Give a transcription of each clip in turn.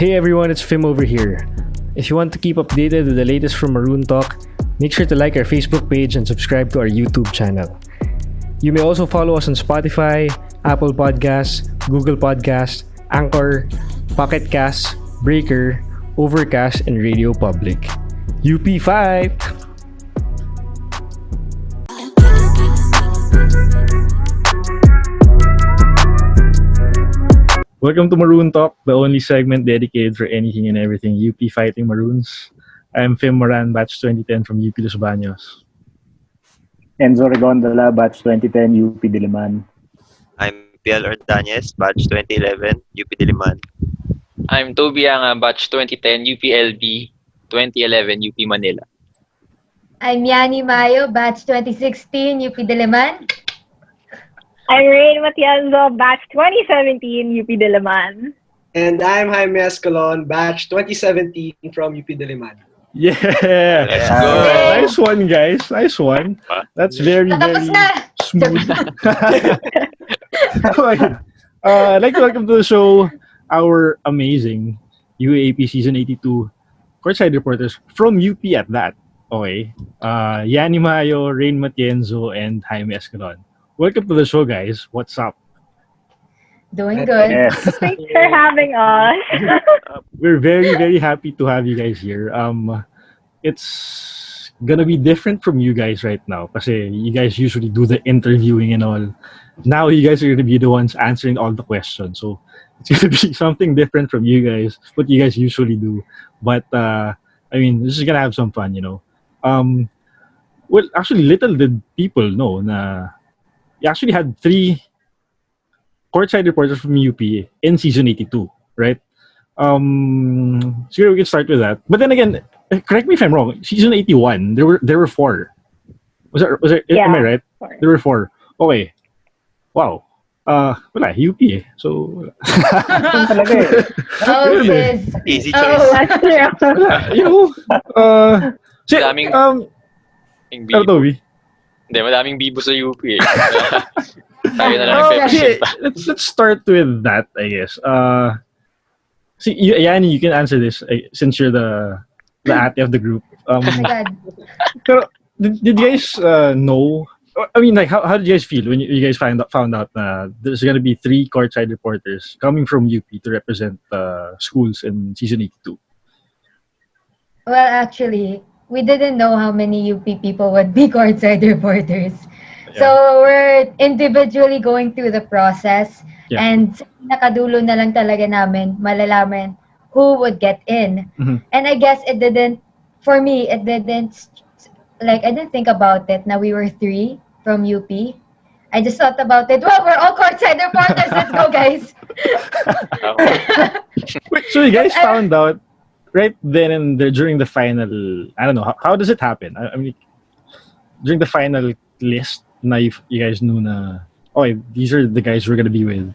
Hey everyone, it's Fim over here. If you want to keep updated with the latest from Maroon Talk, make sure to like our Facebook page and subscribe to our YouTube channel. You may also follow us on Spotify, Apple Podcasts, Google Podcasts, Anchor, Pocket Casts, Breaker, Overcast, and Radio Public. UP Fight! Welcome to Maroon Talk, the only segment dedicated for anything and everything UP fighting Maroons. I'm Fim Moran, batch 2010 from UP Los Baños. Enzo Regondola, batch 2010, UP Diliman. I'm Piel Ordonez, batch 2011, UP Diliman. I'm Toby Anga, batch 2010, UPLB, 2011, UP Manila. I'm Yani MAYO, batch 2016, UP Diliman. I'm MATIENZO, batch 2017, UP Diliman. And I'm Jaime ASCALON, batch 2017 from UP Diliman. Yeah! Let's go! Nice one, guys. Nice one. That's very, very smooth. Okay. I'd like to welcome to the show our amazing UAAP Season 82 Courtside Reporters from UP at that. Okay. Yani Mayo, Rain Matienzo, and Jaime ASCALON. Welcome to the show, guys. What's up? Doing good. Yes. Thanks for having us. We're very, very happy to have you guys here. It's gonna be different from you guys right now kasi you guys usually do the interviewing and all. Now you guys are gonna be the ones answering all the questions. So it's gonna be something different from you guys, what you guys usually do. But I mean, this is gonna have some fun, you know. Well, actually, little did people know na you actually had 3 courtside reporters from UP in season 82, right? Sure, we can start with that. But then again, correct me if I'm wrong. Season 81, there were 4. Was there? Yeah. Am I right? 4. There were 4. Okay. Wow. Wala, UP eh. So, Talaga eh. Oh, yes. Easy Oh, choice. that's true. wala, you know, Daming ano, Toby? Hindi, madaming bibo sa UP eh. Tayo na lang Okay, nag-represent pa. let's start with that, I guess. See, Yani, you can answer this since you're the ate of the group. Oh my God. Pero did you guys know? I mean, like, how did you guys feel when you guys found out there's gonna be 3 courtside reporters coming from UP to represent schools in season 82? Well, actually, we didn't know how many UP people would be courtside reporters. Yeah. So we're individually going through the process. Yeah. And sa nakadulo na lang talaga namin malalaman who would get in. Mhm. And I guess I didn't think about it. Now we were 3 from UP. I just thought about it. Well, we're all courtside reporters. Let's go, guys. Wait, so you guys found out right then and there during the final? I don't know how does it happen. I mean, during the final list, na you guys knew na okay, these are the guys we're gonna be with.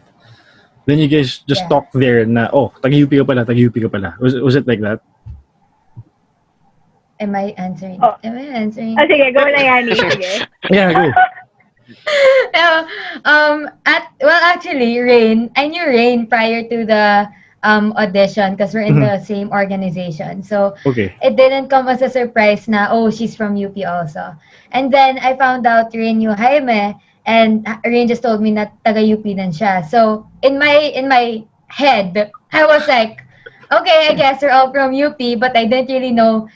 Then you guys just Yeah. talk there na taga-UP ka pala, taga-UP ka pala. Was it like that? Am I answering? Oh. Am I answering? Oh, sige, go na yan. Sige. Yeah, go. No, actually, Rain. I knew Rain prior to the audition because we're in the same organization. So Okay. it didn't come as a surprise na she's from UP also. And then I found out Rain knew Jaime, and Rain just told me na taga UP din siya. So in my head, I was like, okay, I guess we're all from UP, but I didn't really know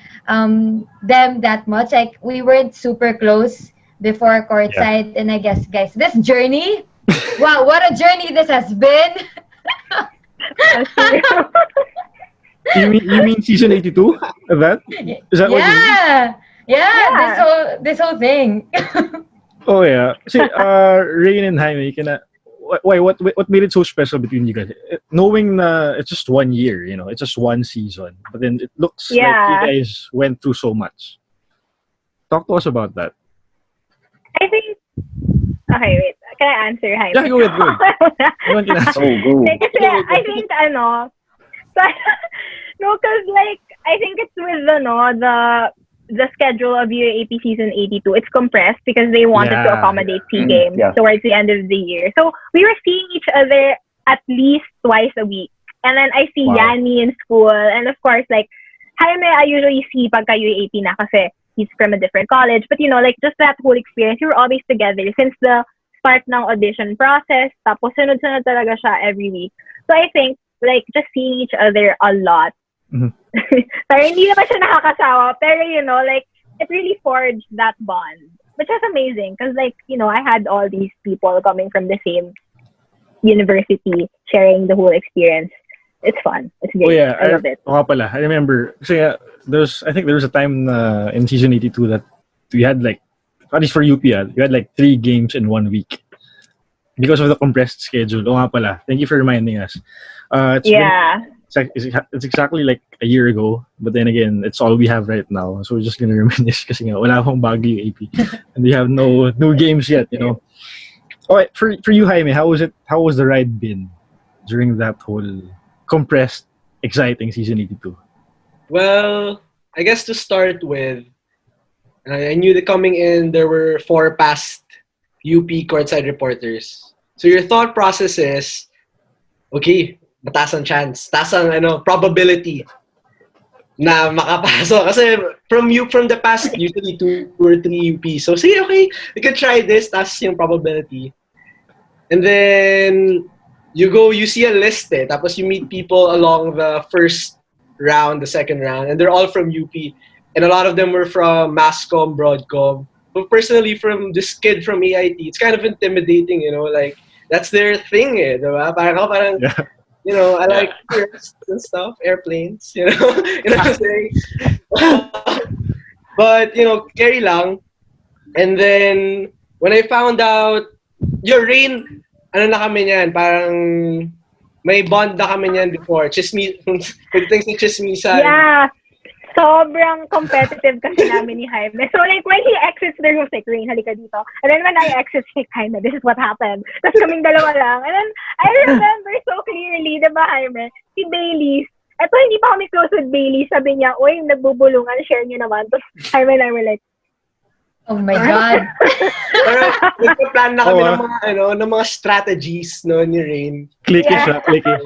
them that much. Like we weren't super close before courtside, and I guess, guys, this journey, wow, what a journey this has been. You mean season 82 of that? Is that what you mean? Yeah. This whole thing. Oh yeah. See, Rain and Jaime, what made it so special between you guys? Knowing it's just 1 year, you know, it's just 1 season, but then it looks like you guys went through so much. Talk to us about that. I think... Okay, wait. Can I answer, Jaime? Yeah, go ahead. Anyone can answer. Go. Kasi I think, no, because like, I think it's with the schedule of UAAP season 82. It's compressed because they wanted to accommodate 3 games towards the end of the year. So we were seeing each other at least twice a week. And then I see Wow. Yani in school. And of course, like, Jaime, I usually see pagka UAAP na kasi he's from a different college. But, like, just that whole experience, we were always together since the start ng audition process. Tapos, sunod-sunod talaga siya every week. So, I think, like, just seeing each other a lot. Mhm. Pero hindi naman siya nakakasawa. Pero, like, it really forged that bond. Which was amazing. Because, like, I had all these people coming from the same university sharing the whole experience. It's fun. It's great. Oh yeah, I love it. Oo nga pala. I remember. Kasi I think there was a time in season 82 that we had like, at least for UPL, you had like 3 games in 1 week because of the compressed schedule. Oo nga pala. Thank you for reminding us. It's it's exactly like a year ago, but then again, it's all we have right now. So we're just gonna reminisce kasi nga wala akong bagyo AP and we have no games yet. Alright, for you, Jaime, how was it? How was the ride been during that whole compressed, exciting season 82? Well, I guess to start with, I knew that coming in, there were 4 past UP Courtside Reporters. So your thought process is, okay, mataas ang chance, taas ang probability na makapasok. Kasi from the past, usually 2 or 3 UP. So sige, okay, we could try this, taas yung probability. And then you see a list tapos you meet people along the first round, the second round, and they're all from UP. And a lot of them were from Masscom, Broadcom. But personally, from this kid from AIT, it's kind of intimidating, like, that's their thing, diba? Parang Yeah. I like airplanes and stuff, airplanes, you know what I'm saying? But, carry lang. And then, when I found out, Rain, na kami niyan, parang may bond na kami niyan before. Pagdating sa chismisan. Yeah. Sobrang competitive kasi namin ni Jaime. So, like, when he exits the room, like, Rain, halika dito. And then when I exit, like, Jaime, this is what happened. Tapos kaming dalawa lang. And then, I remember so clearly, diba, Jaime? Si Bailey, eto, hindi pa kami close with Bailey. Sabi niya, uy, nagbubulungan, share niyo naman. Tapos Jaime and I were like, Oh my God. Pero nagpa-plan na kami ng mga strategies ni Rain. Clicky siya, clicky.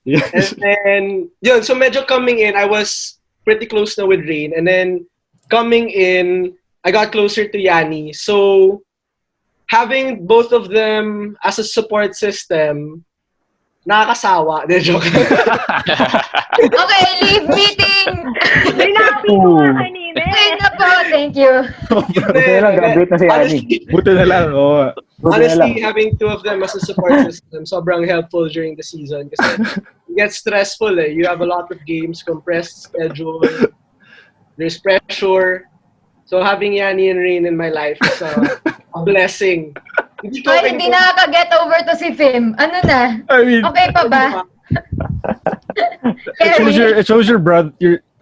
Yes. And then, so medyo coming in, I was pretty close na with Rain. And then, coming in, I got closer to Yani. So, having both of them as a support system, nakakasawa. De, joke. Okay, leave meeting. sinabi ko nga kanina. Wait na po, thank you. Buti na lang, graduate na si Yani. Buti na lang, oo. Honestly, having 2 of them as a support system, sobrang helpful during the season kasi it gets stressful. You have a lot of games, compressed schedule, there's pressure. So having Yani and Rain in my life is a blessing. Hindi nakaka-get over to si Fim. Ano na? I mean, Okay pa ba? it shows your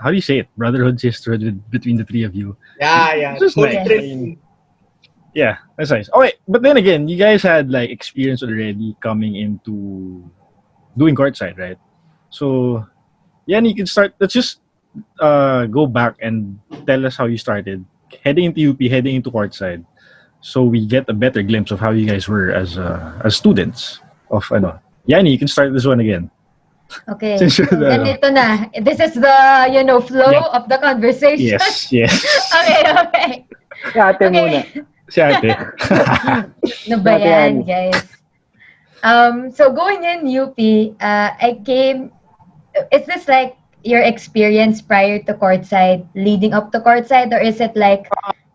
how do you say it? Brotherhood, sisterhood between the 3 of you. Yeah. Just Good nice. trip. Yeah, that's nice. Okay, but then again, you guys had like experience already coming into doing courtside, right? So, yeah, you can start. Let's just go back and tell us how you started heading into UP, heading into courtside, so we get a better glimpse of how you guys were as students of Yani, you can start this one again. Okay. Since you're the- Ganito na. This is the, flow of the conversation. Yes. Okay. Si ate Okay. muna. Si ate. Ano ba yan, guys? So going in UP, is this like your experience prior to courtside, leading up to courtside, or is it like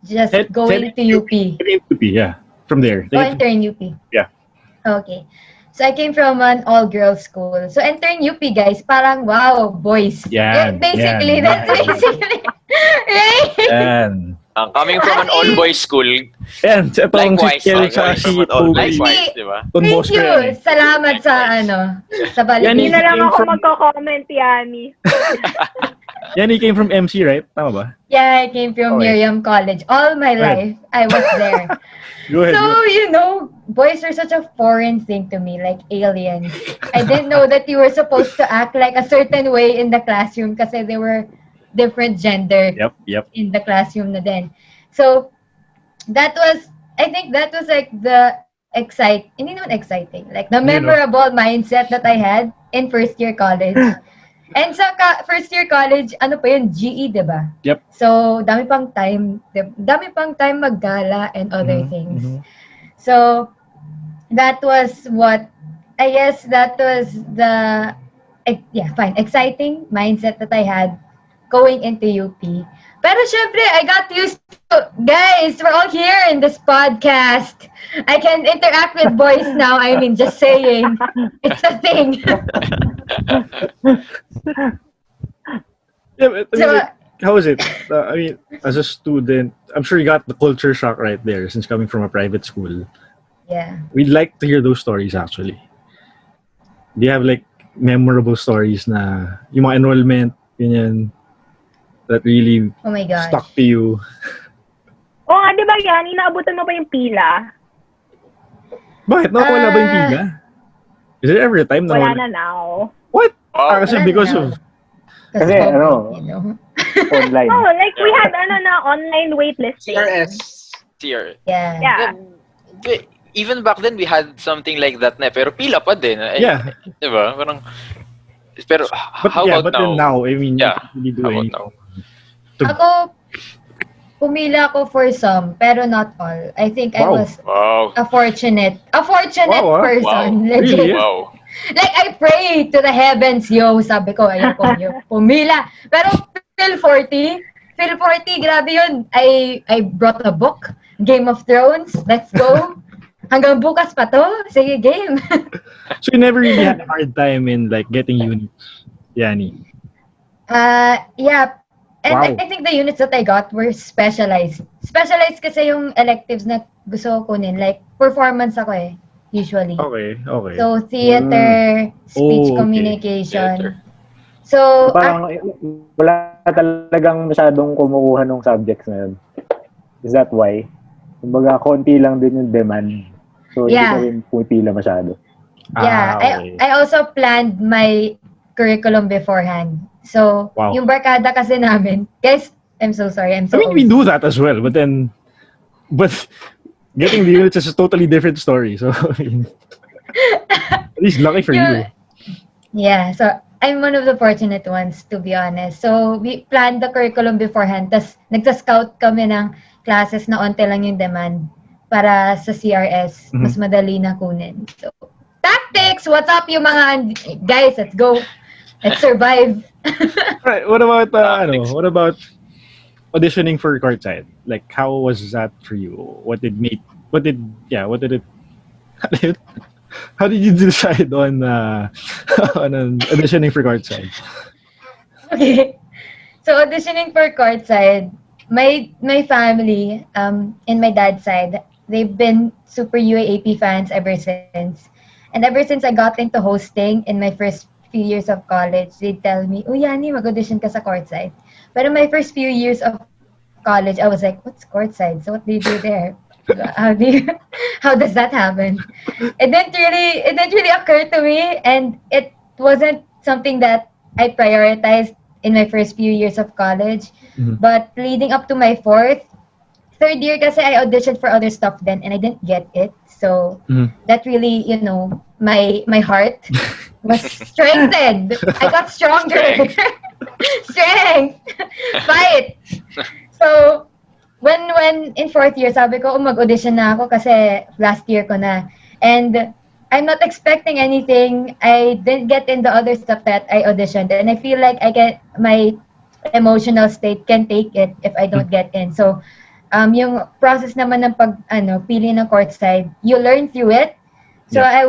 just going to UP? Heading to UP, yeah. From there. Entering UP? Yeah. Okay. So I came from an all-girls school. So entering UP, guys, parang wow, boys. Yan, Basically, yan. that's basically, right? Yan. Coming from an all-boys school, Yan. Itong likewise, si Kelly sa likewise, si all Toby. likewise, di ba? Ton Thank boss ko you. yan eh. Salamat sa sa Yani, Hindi na lang came ako from- magko-comment, Yani. Yani came from MC, right? Tama ba? Yeah, I came from Okay. Miriam College. All my Go ahead. life, I was there. Go ahead. So, boys are such a foreign thing to me, like aliens. I didn't know that you were supposed to act like a certain way in the classroom kasi they were different gender Yep. in the classroom na din. So, I think that was like the hindi naman exciting, like the memorable mindset that I had in first year college. And sa first year college, ano pa yun, GE, diba? Yep. So, dami pang time maggala and other things. Mhm. So, that was I guess that was the, exciting mindset that I had going into UP. Pero syempre, I got used to, guys, we're all here in this podcast. I can interact with boys now. I mean, just saying. It's a thing. Yeah, but I mean, So, like, how is it? I mean, as a student, I'm sure you got the culture shock right there since coming from a private school. yeah. We'd like to hear those stories actually. Do you have like memorable stories na yung mga enrollment, ganyan, that really Oh my gosh. stuck to you? Oo nga, di ba yan? Inaabutan mo pa yung pila? Bakit? Nakawala ba yung pila? Is there ever a time na Wala wala? na now. What? Wow. Kasi Wala because na. of... Kasi, COVID, ano, you know? online. Oh, like we had online waitlisting. CRS. Tier. Yeah. Yeah. Even back then, we had something like that na, pero pila pa din. Yeah. Diba? Parang, pero But how yeah, about but then now, I mean, Yeah. you can't really do How about anything. now? Ako, pumila ako for some, pero not all. I think I Wow. was Wow. a fortunate Wow, ah. person. Wow. Legit. Really? Wow. Like, I pray to the heavens, yo. Sabi ko, ayoko, yo. Pumila. Pero, Phil 40, grabe yun. I brought a book, Game of Thrones. Let's go. Hanggang bukas pa to. Sige, game. So you never really had a hard time in like getting units, Yani? Yeah. And Wow. I think the units that I got were specialized. Specialized kasi yung electives na gusto ko kunin. Like, performance ako eh, usually. Okay. So, theater, speech Oh, okay. communication. Theater. So, Parang wala talagang masyadong kumukuha ng subjects na yun. Is that why? Kumbaga, konti lang din yung demand. So, Yeah. hindi ka rin pumipila masyado. yeah, okay. I also planned my curriculum beforehand. So, Wow. yung barkada kasi namin, guys, I'm so sorry, I'm so I mean, we do that as well, but getting the units is a totally different story. So, I mean, at least lucky for you. Yeah, so I'm one of the fortunate ones, to be honest. So, we planned the curriculum beforehand. Tapos, nagsa-scout kami ng classes na onte lang yung demand para sa CRS, Mhm. mas madali na kunin. So, tactics! What's up yung mga... Guys, let's go. Let's survive. Right. What about Tactics. what about auditioning for courtside? Like, how was that for you? What did it? How did you decide on auditioning for courtside? Okay. So, auditioning for courtside, my family, and my dad's side, they've been super UAAP fans ever since. And ever since I got into hosting in my first few years of college, they'd tell me, "Oh, Yani, mag-audition ka sa courtside." But in my first few years of college, I was like, "What's courtside? So what do you do there? How does that happen?" It didn't really occur to me, and it wasn't something that I prioritized in my first few years of college. Mhm. But leading up to my third year kasi I auditioned for other stuff then and I didn't get it. So Mhm. that really, my heart was strengthened. I got stronger. Strength. Fight. So when in fourth year, sabi ko, mag-audition na ako kasi last year ko na. And I'm not expecting anything. I didn't get in the other stuff that I auditioned, and I feel like my emotional state can take it if I don't get in. So, yung process naman ng pili ng courtside, you learn through it. So Yeah.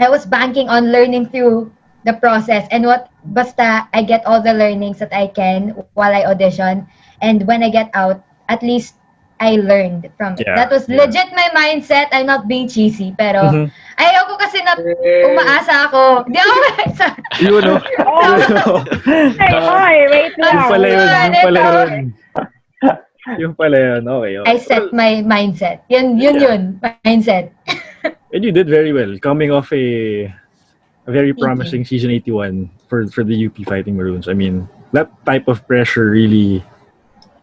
I was banking on learning through the process, and basta I get all the learnings that I can while I audition, and when I get out, at least I learned from it. Yeah, That was yeah. legit my mindset. I'm not being cheesy, pero Mhm. ayoko kasi na umaasa ako. Di ako You know. Ay, wait lang. Yung pala yun. Ito. Yung pala yun. Okay. I set my mindset. Yun, mindset. And you did very well, coming off a very Thank promising season 81 for the UP Fighting Maroons. I mean, that type of pressure really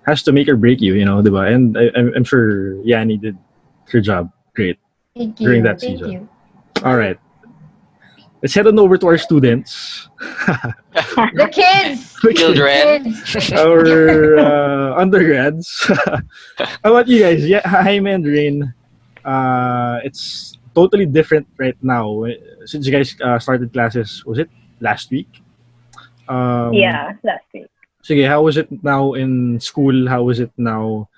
has to make or break you, diba? And I'm sure Yani did her job great Thank you. during that Thank season. you. All right. let's head on over to our students. The kids. Children. Kids. Our undergrads. How about you guys? Yeah, Jaime and Rain. It's totally different right now. Since you guys started classes, was it last week? Yeah, last week. Sige, how is it now in school? How is it now?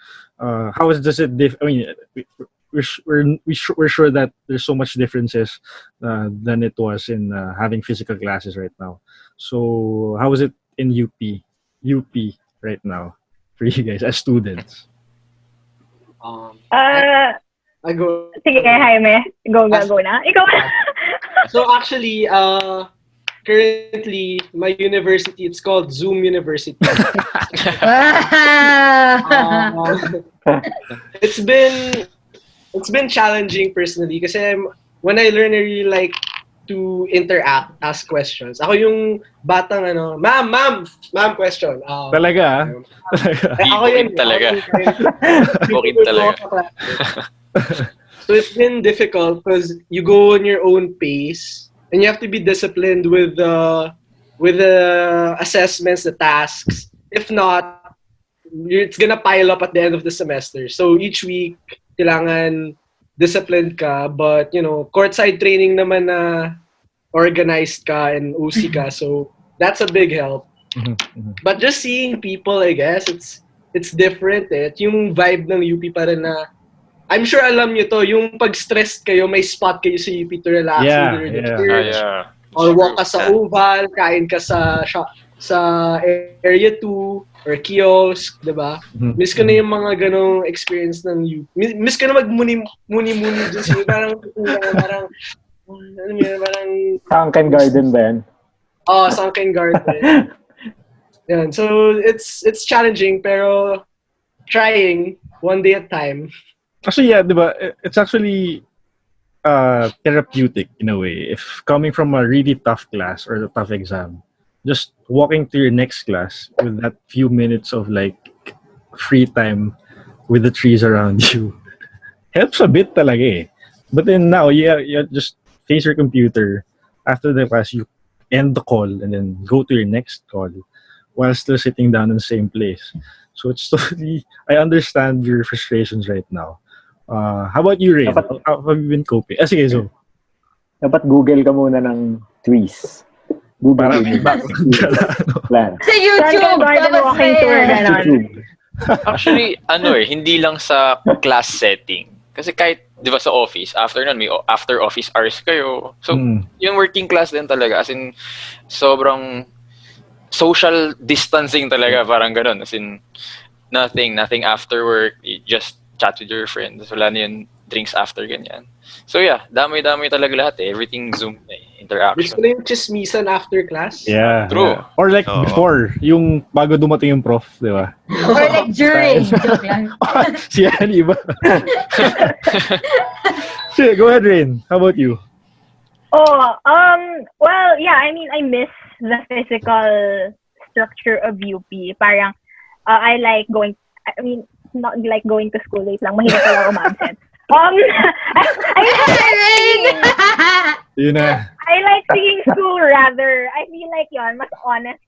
Does it I mean, we're sure that there's so much differences than it was in having physical classes right now. So how is it in UP right now for you guys as students? I go. Sige, Jaime. Go na. Ikaw na. So actually, currently my university, it's called Zoom University. Wow. It's been challenging personally kasi when I learn, I really like to interact, ask questions. Ako yung batang ma'am, question. Talaga? Ako yun Talaga. Bukid talaga. So it's been difficult because you go on your own pace and you have to be disciplined with the assessments, the tasks. If not, it's gonna pile up at the end of the semester. So each week, kailangan disciplined ka, but courtside training naman na organized ka and UC ka, so that's a big help. But just seeing people, I guess, it's different eh. Yung vibe ng UP pa rin na, I'm sure alam nyo to, yung pag stressed kayo, may spot kayo sa UP to relax. Either in the church, or walk ka sa oval, kain ka sa area 2, or kiosk, diba? Miss ko na yung mga ganong experience ng UP. Miss ko na magmuni-muni dyan siya. Parang, ano yun, parang... Sunken Garden ba yan? Sunken Garden. Yan. So, it's challenging, pero trying one day at a time. Actually, yeah, diba? It's actually therapeutic in a way. If coming from a really tough class or a tough exam, just walking to your next class with that few minutes of like free time with the trees around you helps a bit talaga eh. But then now, you just face your computer. After the class, you end the call and then go to your next call while still sitting down in the same place. So it's totally, I understand your frustrations right now. How about you, Rain? How have you been coping? Sige, so. Dapat Google ka muna ng trees. Google plan. Sa YouTube. Garden walking tour, ganon. Actually, hindi lang sa class setting. Kasi kahit, di ba sa office, after nun, may after office hours kayo. So, yung working class din talaga. As in, sobrang social distancing talaga, parang ganun. As in, nothing after work. You just chat with your friends. Wala na yung drinks after ganyan. So yeah, dami-dami talaga lahat eh. Everything Zoom interaction. Gusto na yung chismisan after class? Yeah. True. Yeah. Or like before, yung bago dumating yung prof, di ba? Or like during. Joke lang. Si Yani ba? Sige, go ahead, Rain. How about you? Well, yeah, I mean, I miss the physical structure of UP. Parang, I like going, I mean, not like going to school late lang. Mahirap pala umabsent. Yun na. I like seeing school rather. I feel like yon mas honest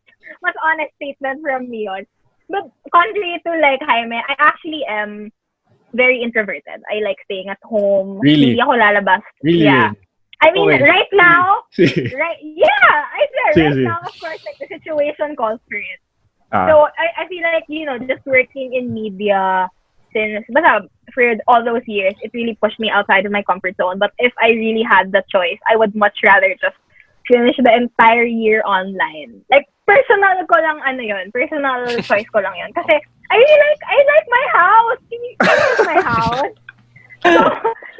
statement from me yon. But contrary to like Jaime, I actually am very introverted. I like staying at home. Really? Hindi ako lalabas. Really? Yeah. I mean, Okay. right now, See. I swear, See, right see. now, of course, like the situation calls for it. Ah. So I feel like, just working in media since for all those years, it really pushed me outside of my comfort zone. But if I really had the choice, I would much rather just finish the entire year online. Like, personal choice ko lang yun. Kasi I like my house. Can you use my house? So,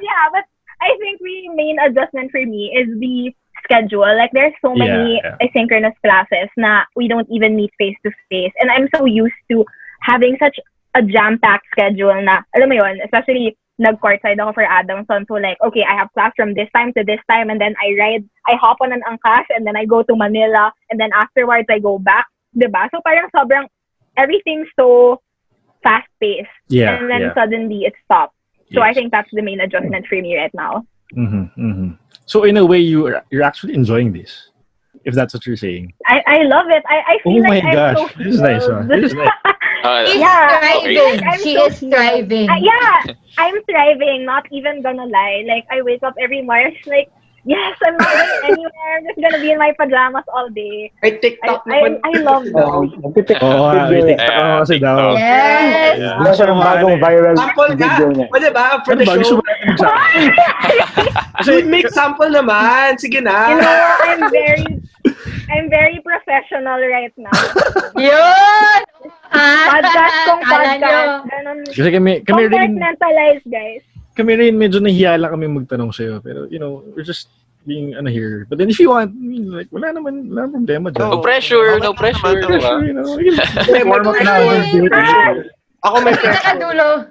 yeah, but I think the main adjustment for me is the schedule. Like, there's so many asynchronous classes na we don't even meet face to face. And I'm so used to having such a jam-packed schedule na, alam mo yun, especially nag-courtside ako for Adamson. So like, okay, I have class from this time to this time, and then I hop on an angkas, and then I go to Manila, and then afterwards I go back, diba? So parang sobrang, everything's so fast-paced. Yeah, and then yeah. suddenly it stopped. So Yes. I think that's the main adjustment for me right now. So in a way, you're actually enjoying this, if that's what you're saying. I love it. I Oh feel my like I'm gosh, so this is nice. fulfilled. This is nice. She's Yeah, thriving. I'm She so is healed. thriving. Yeah, I'm thriving. Not even gonna lie. Like I wake up every morning, like yes, I'm not going anywhere. I'm just gonna be in my pajamas all day. Ay, TikTok naman. I love that. Nagtitik Oo nga, may video niya. TikTok ako kasi daw. TikTok. Yes. Yeah. Ano siya yung bagong viral Sample nga. video niya. Pwede ba? For Ano the ba? Gusto show. mo natin mag-sample? So, make sample naman. Sige na. You know, I'm very professional right now. Yun! Podcast kong Kala nyo. podcast. Ganun. Kasi kami rin, Compartmentalize, guys. medyo nahiya lang kami magtanong sa'yo. Pero, we're just being here. But then if you want, like, wala naman problema dyan. No pressure, no pressure. No pressure, we can warm up na. Ako may Sa pressure. dulo.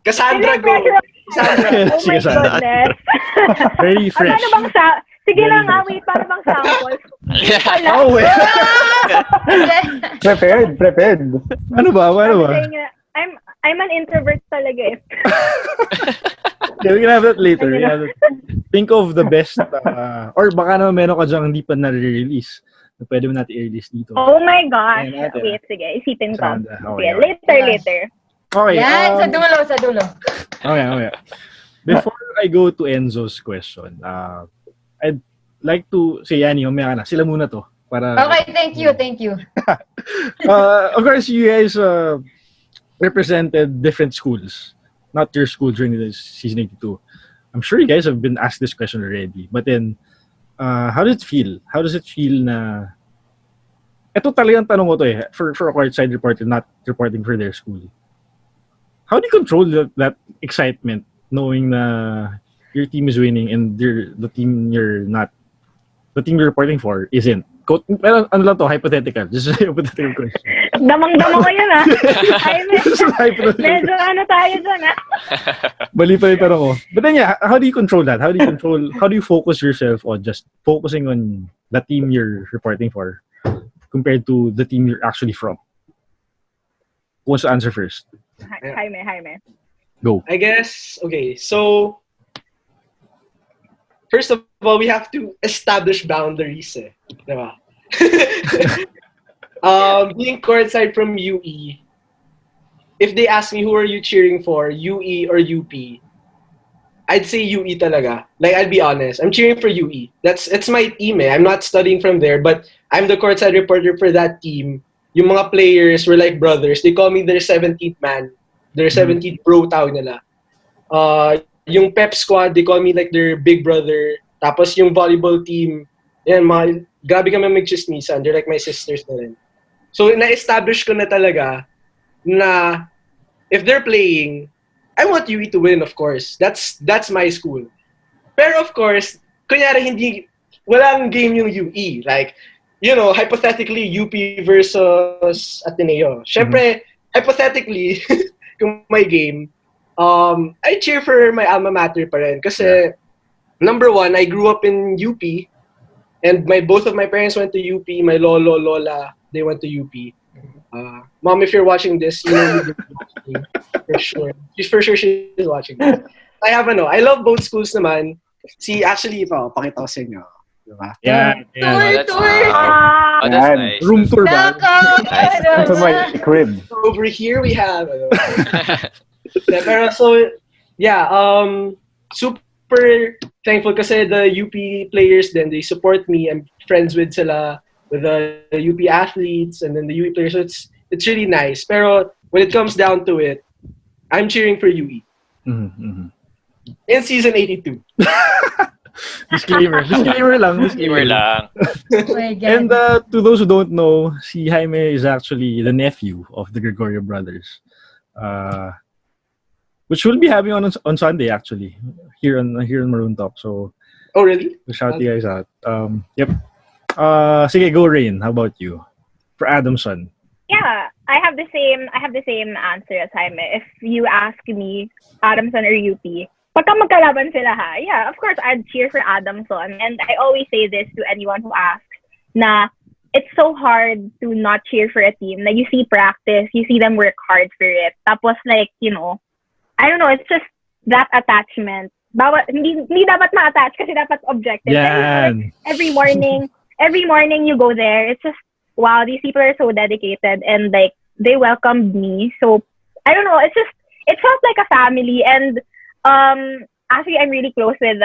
Cassandra, May go. pressure. Cassandra. Oh my Sige, Sandra. goodness. Very fresh. Ano bang sige lang nga, wait, paano bang sample? Oh, wait. Prepared. Ano ba? Sabi nga, I'm an introvert talaga eh. Okay, we can have that later. Think of the best, or baka naman meron ka dyan hindi pa na-release. Pwede mo natin i-release dito. Oh my gosh. Ayan natin. Wait, sige, isipin ko. Sandra, Okay, okay. later. Okay. Yan, sa dulo. Okay. Before I go to Enzo's question, I'd like to say, Yani, umaya ka na. Sila muna to. Para, Okay, thank you. of course, you guys represented different schools. Not your school during the season 82. I'm sure you guys have been asked this question already. But then, how does it feel? How does it feel na... Ito talagang tanong ko to for a courtside reporter, not reporting for their school. How do you control that excitement knowing na your team is winning and the team you're reporting for isn't? Pero ano lang to, hypothetical. Just a hypothetical question. Damang-dama ko yun Medyo tayo dyan Bali pa yung tanong ko. But then how do you control that? How do you focus yourself on just focusing on the team you're reporting for compared to the team you're actually from? Who wants to answer first? Jaime. Go. I guess, okay, so first of all, we have to establish boundaries. Diba? Being courtside from UE, if they ask me who are you cheering for, UE or UP, I'd say UE talaga. Like, I'll be honest. I'm cheering for UE. It's my team. I'm not studying from there, but I'm the courtside reporter for that team. Yung mga players were like brothers. They call me their 17th man. Their 17th bro tawag nila. Yung pep squad, they call me like their big brother. Tapos yung volleyball team, yan, grabe kami mag-chismisan. They're like my sisters na rin. So, na-establish ko na talaga na if they're playing, I want UE to win, of course. That's my school. Pero of course, kunyari walang game yung UE. Like, hypothetically, UP versus Ateneo. Syempre, hypothetically, kung may game, I cheer for my alma mater pa rin. Kasi, number one, I grew up in UP, and both of my parents went to UP. My lola, they went to UP. Mom, if you're watching this, you know you're watching, for sure. For sure she's watching this. I love both schools naman. Actually, pakita ko sa inyo. Diba? Yeah. Tour. Oh, that's nice. Room tour ba? Sa my crib. Over here we have pero super thankful kasi the UP players then they support me. I'm friends with the UP athletes and then the UP players, so it's really nice. Pero when it comes down to it, I'm cheering for UE. Mm-hmm. In season 82. Disclaimer lang. Oh my God. And to those who don't know, si Jaime is actually the nephew of the Gregorio brothers, which we'll be having on Sunday actually here on Maroon Talk. So, oh really? we'll shout you guys out. Yep. Sige, go Rain. How about you? For Adamson. Yeah, I have the same answer as Jaime. If you ask me, Adamson or UP, pagka magkalaban sila yeah, of course, I'd cheer for Adamson. And I always say this to anyone who asks, na it's so hard to not cheer for a team. Like, you see practice, you see them work hard for it. Tapos, like, I don't know, it's just that attachment hindi dapat ma-attach kasi dapat objective. Yan. Every morning you go there, it's just, wow, these people are so dedicated and like, they welcomed me. So, I don't know, it felt like a family and, actually, I'm really close with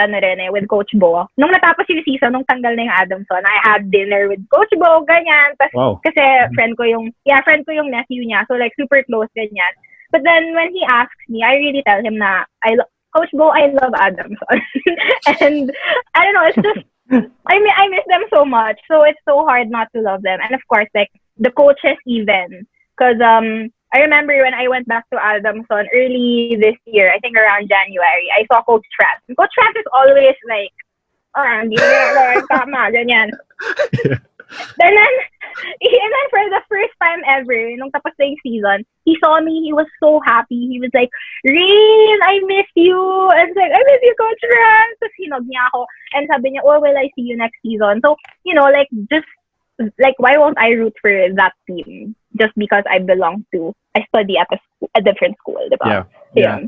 Coach Bo. Nung natapos yung season, nung tanggal na yung Adamson, I had dinner with Coach Bo, ganyan. Wow. Kasi friend ko yung nephew niya. So, like, super close, ganyan. But then, when he asks me, I really tell him na, Coach Bo, I love Adamson. And, I don't know, it's just, I miss them so much. So, it's so hard not to love them. And, of course, like, the coaches even. Because, I remember when I went back to Adamson early this year, I think around January, I saw Coach Trapp. And Coach Trapp is always like, hindi na tama, ganyan. And then for the first time ever, nung tapos na yung season, he saw me, he was so happy. He was like, Rain, I miss you. And like, I miss you, Coach Trapp. So, hinug niya ako. And sabi niya, will I see you next season? So, like, just, like, why won't I root for that team? Just because I study at a different school, diba? Yeah.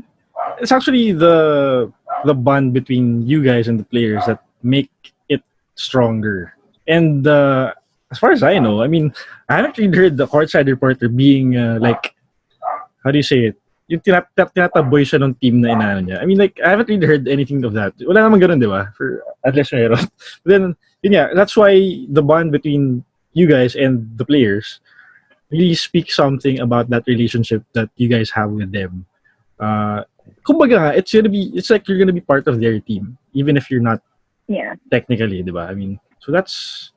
It's actually the bond between you guys and the players that make it stronger. And as far as I know, I mean, I haven't really heard the courtside reporter being like, how do you say it? Yung tinataboy siya ng team na inaano niya. I mean, like, I haven't really heard anything of that. Wala naman ganun, di ba? For at least meron. But then, that's why the bond between you guys and the players really speak something about that relationship that you guys have with them. Kumbaga, it's like you're gonna be part of their team, even if you're not technically, diba? I mean, so that's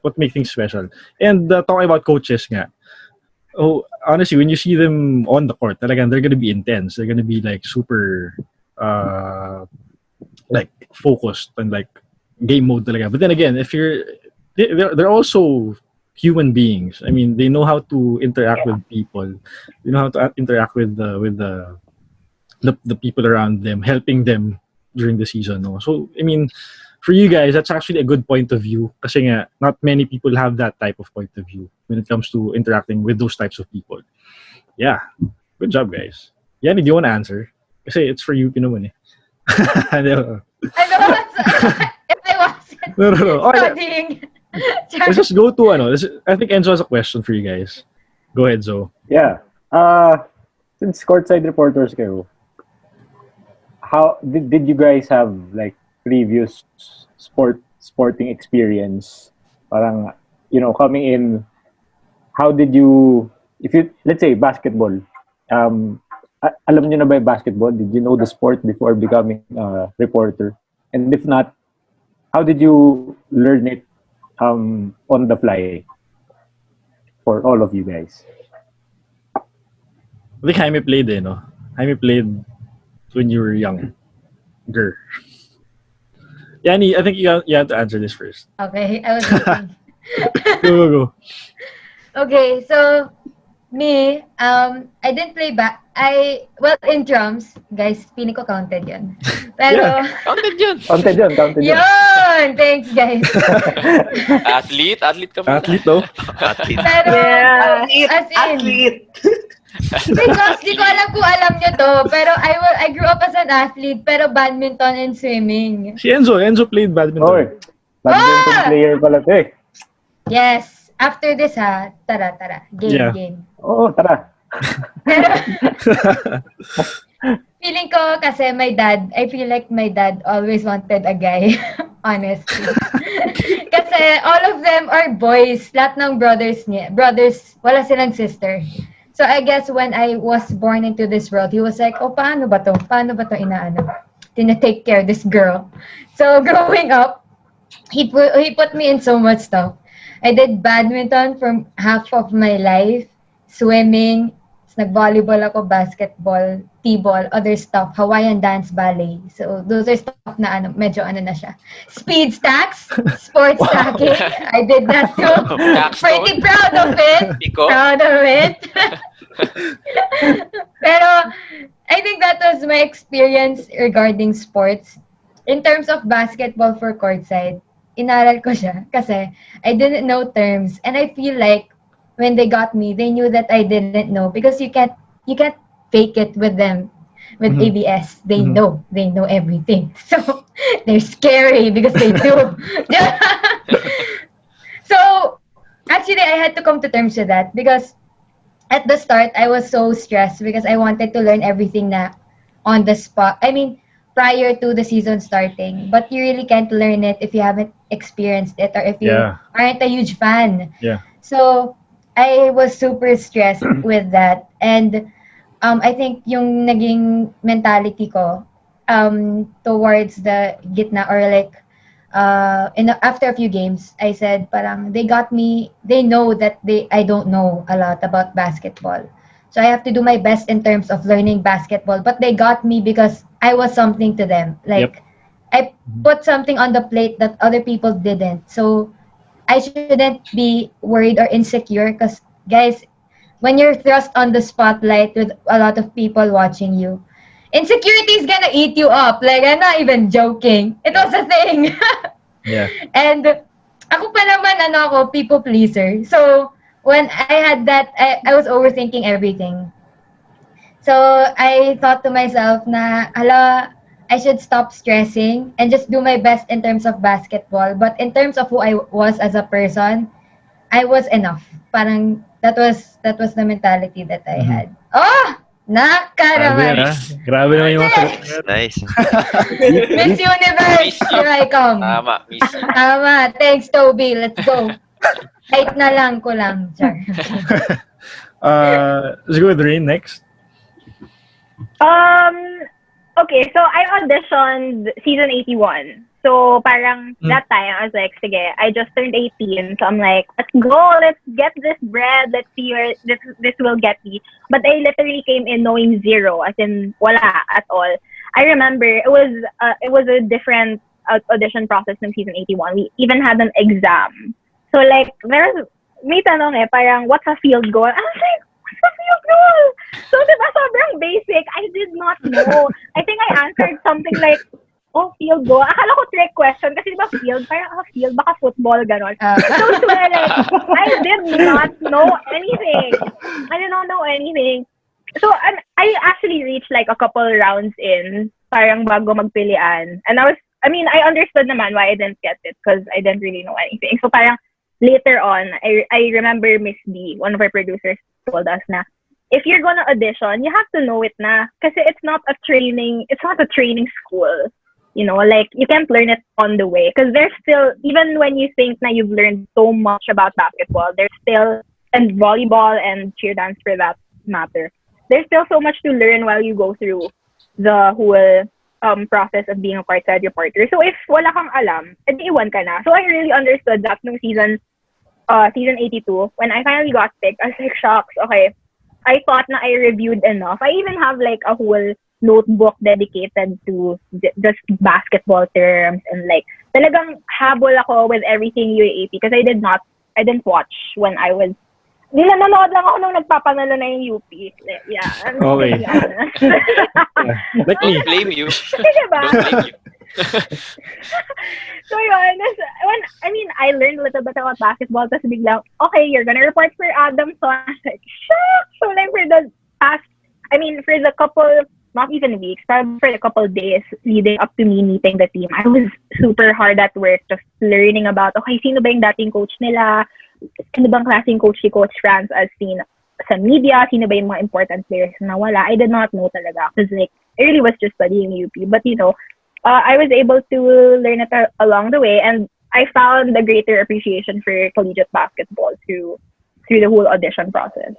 what makes things special. And talking about coaches nga, honestly, when you see them on the court, talagang they're gonna be intense. They're gonna be like super, like focused and like game mode talaga. But then again, they're also human beings. I mean, they know how to interact with people. They know how to interact with the people around them, helping them during the season. No? So, I mean, for you guys, that's actually a good point of view. Kasi nga, not many people have that type of point of view when it comes to interacting with those types of people. Yeah, good job, guys. Yani, do you want to answer? Kasi it's for you, naman eh. I know. If I wasn't No. studying. Let's just go to I think Enzo has a question for you guys. Go ahead, Zo. Yeah. Since courtside reporters kayo, how did you guys have like previous sporting experience? Parang, coming in, how did you, let's say basketball, alam niyo na ba yung basketball? Did you know the sport before becoming a reporter? And if not, how did you learn it on the fly for all of you guys? I think Jaime played no? Jaime played when you were young. Girl. Yani, I think you have to answer this first. Okay, I was waiting. Go. Okay, so me, I didn't play in drums, guys, piling ko counted yun. Pero, Counted yun. Counted yun. yun! Thanks, guys. Athlete ka pala. Athlete, though. Athlete. Pero, as in, Athlete. because di ko alam kung alam nyo to, pero I grew up as an athlete, pero badminton and swimming. Si Enzo played badminton. Oy, badminton player pala to eh. Yes. After this tara. Game. Oo, tara. Pero, feeling ko kasi I feel like my dad always wanted a guy, honestly. Kasi all of them are boys. Lahat ng brothers, wala silang sister. So I guess when I was born into this world, he was like, paano ba to tina-take care of this girl. So growing up, he put me in so much stuff. I did badminton for half of my life, swimming, nag-volleyball ako, basketball, t-ball, other stuff, Hawaiian dance, ballet. So those are stuff na medyo na siya. Speed stacks, sports stacking, I did that too. Pretty proud of it. Proud of it. Pero I think that was my experience regarding sports. In terms of basketball for courtside, inaral ko siya kasi I didn't know terms, and I feel like when they got me, they knew that I didn't know because you can't fake it with them. with ABS. They Mhm. know everything. So they're scary because they do. So actually, I had to come to terms with that because at the start, I was so stressed because I wanted to learn everything na on the spot. I mean, prior to the season starting. But you really can't learn it if you haven't experienced it or if you Yeah. aren't a huge fan. Yeah. So, I was super stressed with that. And I think yung naging mentality ko towards the gitna or like after a few games, I said parang they got me. They know that I don't know a lot about basketball, so I have to do my best in terms of learning basketball. But they got me because I was something to them. Like I put something on the plate that other people didn't. So I shouldn't be worried or insecure because guys, when you're thrust on the spotlight with a lot of people watching you, insecurity is gonna eat you up. Like, I'm not even joking. It was a thing. Yeah. And ako pa naman, ako, people pleaser. So, when I had that, I was overthinking everything. So, I thought to myself na, hala, I should stop stressing and just do my best in terms of basketball. But in terms of who I was as a person, I was enough. Parang that was the mentality that I had. Oh, naka Grabe yan, naman. ha? Grabe naman yung mga sagot. Nice. Miss Universe, Miss you. here I come. Tama, miss you. Tama. Thanks, Toby. Let's go. Kahit na lang ko lang. Char. Let's go with Rain next. Okay, so I auditioned season 81. So parang that time, I was like, sige, I just turned 18. So I'm like, let's go, let's get this bread, let's see where this will get me. But I literally came in knowing zero, as in wala at all. I remember it was a different audition process in season 81. We even had an exam. So like, may tanong parang, what's a field goal? I was like, what's a field goal? So diba, sobrang basic. I did not know. I think I answered something like, oh, field goal. Akala ko trick question kasi diba field, parang field, baka football, ganon. So like, I did not know anything. I did not know anything. So I actually reached like a couple rounds in, parang bago magpilian. And I understood naman why I didn't get it because I didn't really know anything. So parang later on, I remember Miss B, one of our producers, told us na, if you're gonna audition, you have to know it na. Kasi it's not a training school. You know, like, you can't learn it on the way. Because there's still, even when you think na you've learned so much about basketball, there's still, and volleyball and cheer dance for that matter, there's still so much to learn while you go through the whole process of being a courtside reporter. So if wala kang alam, edi iwan ka na. So I really understood that nung season 82, when I finally got picked, I was like, shocks, okay. I thought na I reviewed enough. I even have like a whole notebook dedicated to just basketball terms and like talagang habol ako with everything UAAP because I didn't watch when I was nanonood lang ako nung nagpapanalo na yung UP. Yeah. Okay. Like me. Don't blame you. Diba? Don't blame you. So yun, I learned a little bit about basketball tapos biglang, okay, you're gonna report for Adamson. I was like, shucks! So like for the couple, not even weeks, probably for the couple days leading up to me meeting the team, I was super hard at work just learning about, okay, sino ba yung dating coach nila? Sino bang klaseng coach si Coach Franz as seen sa media? Sino ba yung mga important players na wala? I did not know talaga because like, I really was just studying UP. But you know, I was able to learn it along the way, and I found a greater appreciation for collegiate basketball through the whole audition process.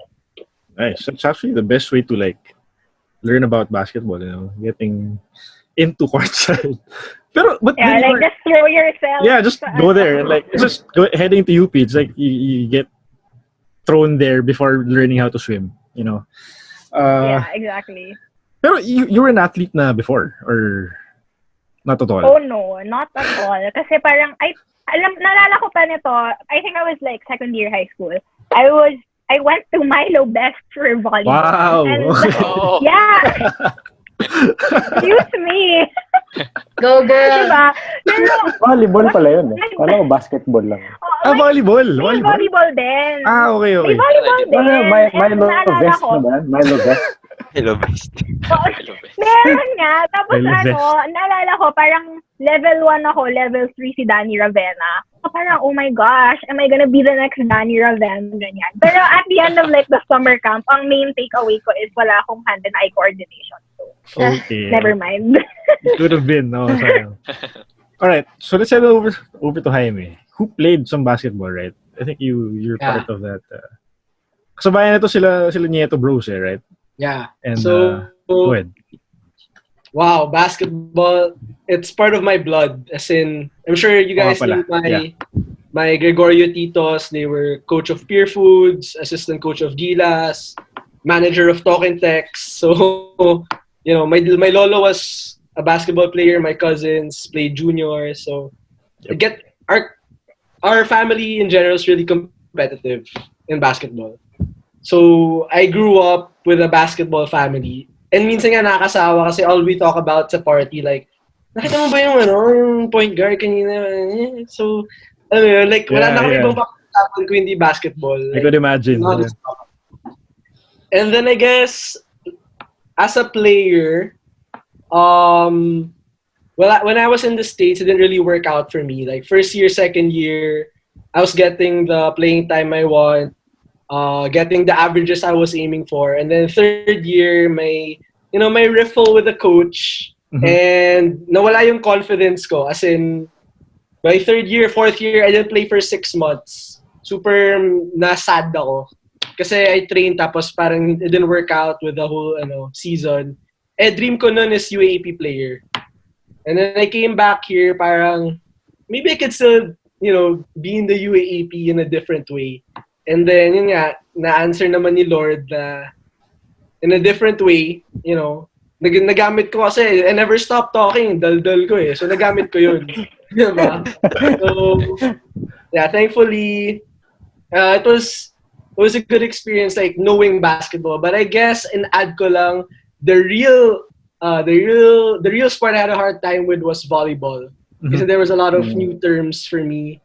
Nice. It's actually the best way to like learn about basketball, you know, getting into courtside. But yeah, like just throw yourself. Yeah, just go there and like just heading to UP. It's like you get thrown there before learning how to swim, you know. Yeah, exactly. Pero you were an athlete na before or not at all? Oh no, not at all. Kasi parang naalala ko pa nito. I think I was like second year high school. I went to Milo Best for volleyball. Wow. And, yeah. Excuse me. Go girl. Diba? Pero, Volleyball pala yun. Kala ko basketball lang. Volleyball. May volleyball din. Okay. May volleyball din. Milo Naalala Vest ko. na ba? Milo Vest. Hello, bestie. Meron nga. Tapos Hello, naalala ko, parang level 1 ako, level 3 si Danny Ravenna. So parang, oh my gosh, am I gonna be the next Danny Ravenna? Ganyan. Pero at the end of like the summer camp, ang main takeaway ko is wala akong hand and eye coordination. So, Okay. never mind. It could have been. No, sayang. All right. So let's head over to Jaime, who played some basketball, right? I think you're part of that. Kasabayan na to sila Nieto Bros, right? Yeah. And So, go ahead. wow, basketball, it's part of my blood. As in, I'm sure you guys pala. knew my Gregorio Titos. They were coach of Peer Foods, assistant coach of Gilas, manager of Talking Text. So, you know, my lolo was a basketball player. My cousins played junior. So, our family in general is really competitive in basketball. So, I grew up with a basketball family. And minsan nga nakakasawa kasi all we talk about sa party, like, nakita mo ba yung point guard kanina? So, like, wala na kami ibang pag-usapan kung hindi basketball. I could imagine. Yeah. And then I guess, as a player, when I was in the States, it didn't really work out for me. Like, first year, second year, I was getting the playing time I want. Getting the averages I was aiming for, and then third year, my riffle with the coach, and nawala yung confidence ko. As in, by third year, fourth year, I didn't play for 6 months. Super na-sad ako. Kasi I trained tapos parang it didn't work out with the whole season. Dream ko nun is UAAP player. And then I came back here, parang maybe I could still, be in the UAAP in a different way. And then, yun nga, na-answer naman ni Lord na in a different way, nagamit ko kasi, I never stopped talking, dal-dal ko eh. So, nagamit ko yun. Diba? So, yeah, thankfully, it was a good experience, like, knowing basketball. But I guess, add ko lang, the real sport I had a hard time with was volleyball. Kasi there was a lot of new terms for me.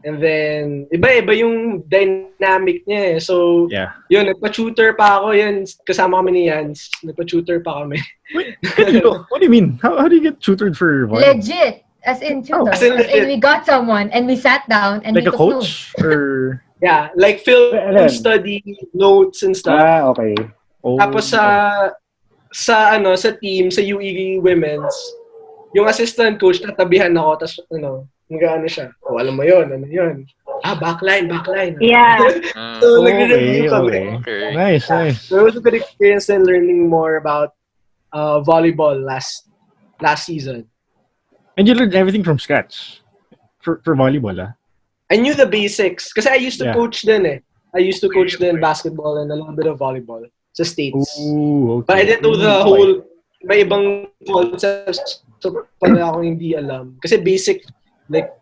And then, iba-iba yung dynamic niya eh. So, yun, nagpa-tutor pa ako. Yan, kasama kami ni Jans. Nagpa-tutor pa kami. Wait, what do you mean? How do you get tutored for volleyball? Legit. As in tutor. As in we got someone and we sat down and like we a coach? Or... Yeah, like film study, notes and stuff. Okay. Oh, Tapos sa team, sa UE Women's, yung assistant coach, tatabihan ako, tapos nag-ano siya. Oh, alam mo yun, ano yun? Backline. Yeah. So, nag-review kami. Okay. Nice. So, it was a good experience in learning more about volleyball last season. And you learned everything from scratch for volleyball, ah? I knew the basics. Kasi I used to coach din eh. I used to coach din basketball and a little bit of volleyball sa States. Ooh, okay. But I didn't know the whole, may ibang concepts. So, pala ako hindi alam. Kasi basic, like,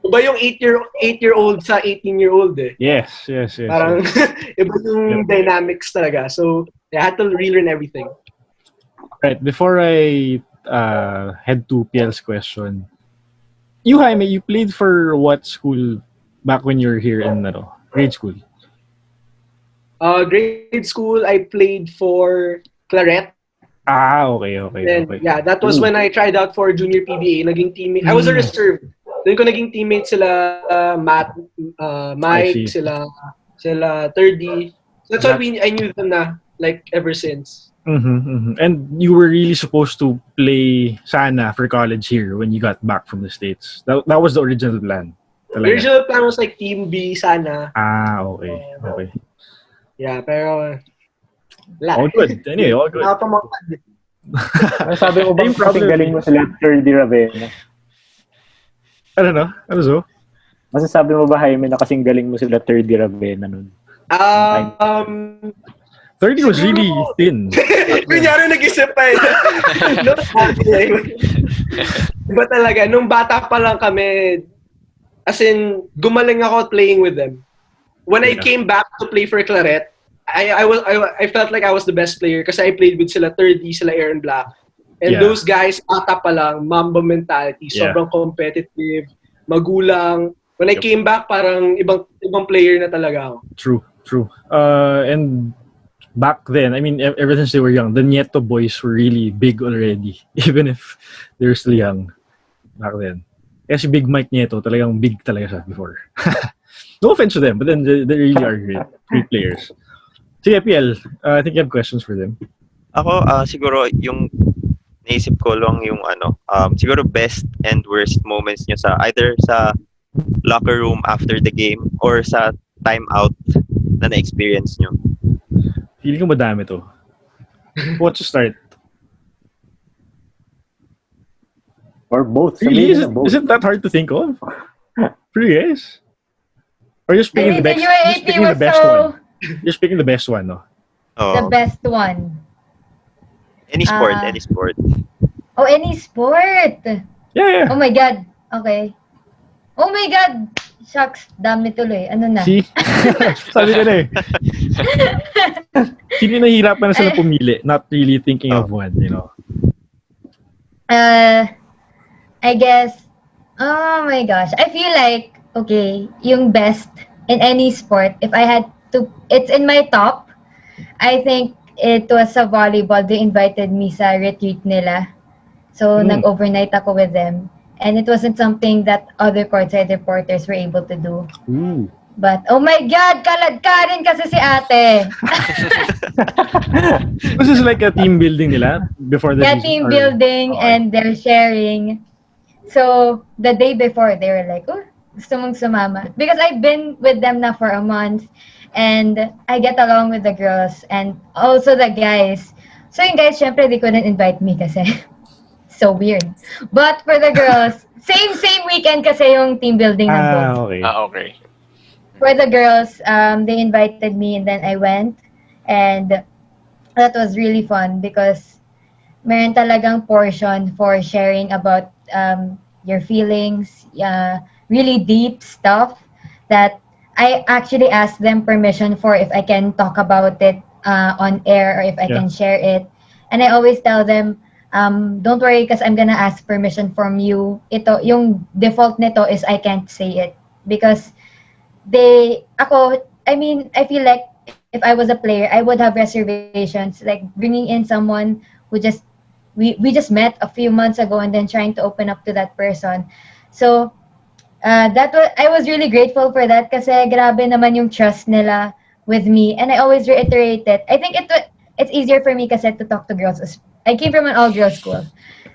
iba yung 8-year-old sa 18-year-old eh. Yes. Parang, iba yung dynamics talaga. So, I had to relearn everything. Right, before I head to PL's question, you, Jaime, you played for what school back when you were here in grade school? Grade school, I played for Claret. Okay. Then, yeah, that was when I tried out for junior PBA. Naging teammate. I was a reserve. Doon ko naging teammate sila Matt, Mike, sila 30. That's why I knew them na, like, ever since. And you were really supposed to play sana for college here when you got back from the States. That was the original plan. The original plan was like Team B sana. Okay. Yeah, pero all good. Anyway, all good. Sabi mo ba kasing galing mo sila 30 Ravenna? I don't know. Ano so? Masasabi mo ba, Jaime, na kasing galing mo sila 30 Ravenna nun? 30 was really thin. Kunyari nag-isip pa eh. Diba talaga, nung bata pa lang kami, as in, gumaling ako playing with them. When I came back to play for Claret, I felt like I was the best player kasi I played with sila 30, sila Aaron Black. And those guys, bata pa lang, Mamba mentality, sobrang competitive, magulang. When I came back, parang ibang player na talaga ako. True. And back then, I mean, ever since they were young, the Nieto boys were really big already, even if they're still young back then. Kasi Big Mike Nieto, talagang big talaga siya before. No offense to them, but then they really are great players. Sige, PL, I think you have questions for them. Ako, siguro yung naisip ko lang yung siguro best and worst moments nyo sa either sa locker room after the game or sa timeout na na-experience nyo. Feeling ko madami to. Who wants to start? Or both. Really? Sabihin na both. Isn't that hard to think of? For you guys? Or you're I picking mean, the the best, you're UAAP picking the was best so... one. You're picking the best one, no? The Oh, best one. any sport, Ah. any sport. Oh, any sport. Yeah. Oh my God. Okay. Oh my God. Shucks. Dami tuloy. Ano na? See? Sabi ko na eh. Hindi nahihirapan na sila pumili, not really thinking of one, you know? I guess, oh my gosh. I feel like, okay, yung best in any sport, if I had to, it's in my top. I think it was sa volleyball. They invited me sa retreat nila. So, nag-overnight ako with them. And it wasn't something that other courtside reporters were able to do. Ooh. But, oh my God, kalad-karin kasi si ate. Was this like a team building nila before the Yeah, season? team Or- building Okay. and they're sharing. So, the day before, they were like, oh, gusto mong sumama. Because I've been with them now for a month and I get along with the girls and also the guys. So, yung guys, syempre, they couldn't invite me kasi so weird. But for the girls, same weekend kasi yung team building nandun. Okay. Okay. For the girls, they invited me and then I went. And that was really fun because meron talagang portion for sharing about your feelings, really deep stuff that I actually asked them permission for if I can talk about it on air or if I can share it. And I always tell them, don't worry because I'm gonna ask permission from you. Ito, yung default nito is I can't say it because I feel like if I was a player, I would have reservations, like bringing in someone who we just met a few months ago and then trying to open up to that person. So, I was really grateful for that kasi grabe naman yung trust nila with me. And I always reiterate it. I think it's easier for me kasi to talk to girls. I came from an all-girls school.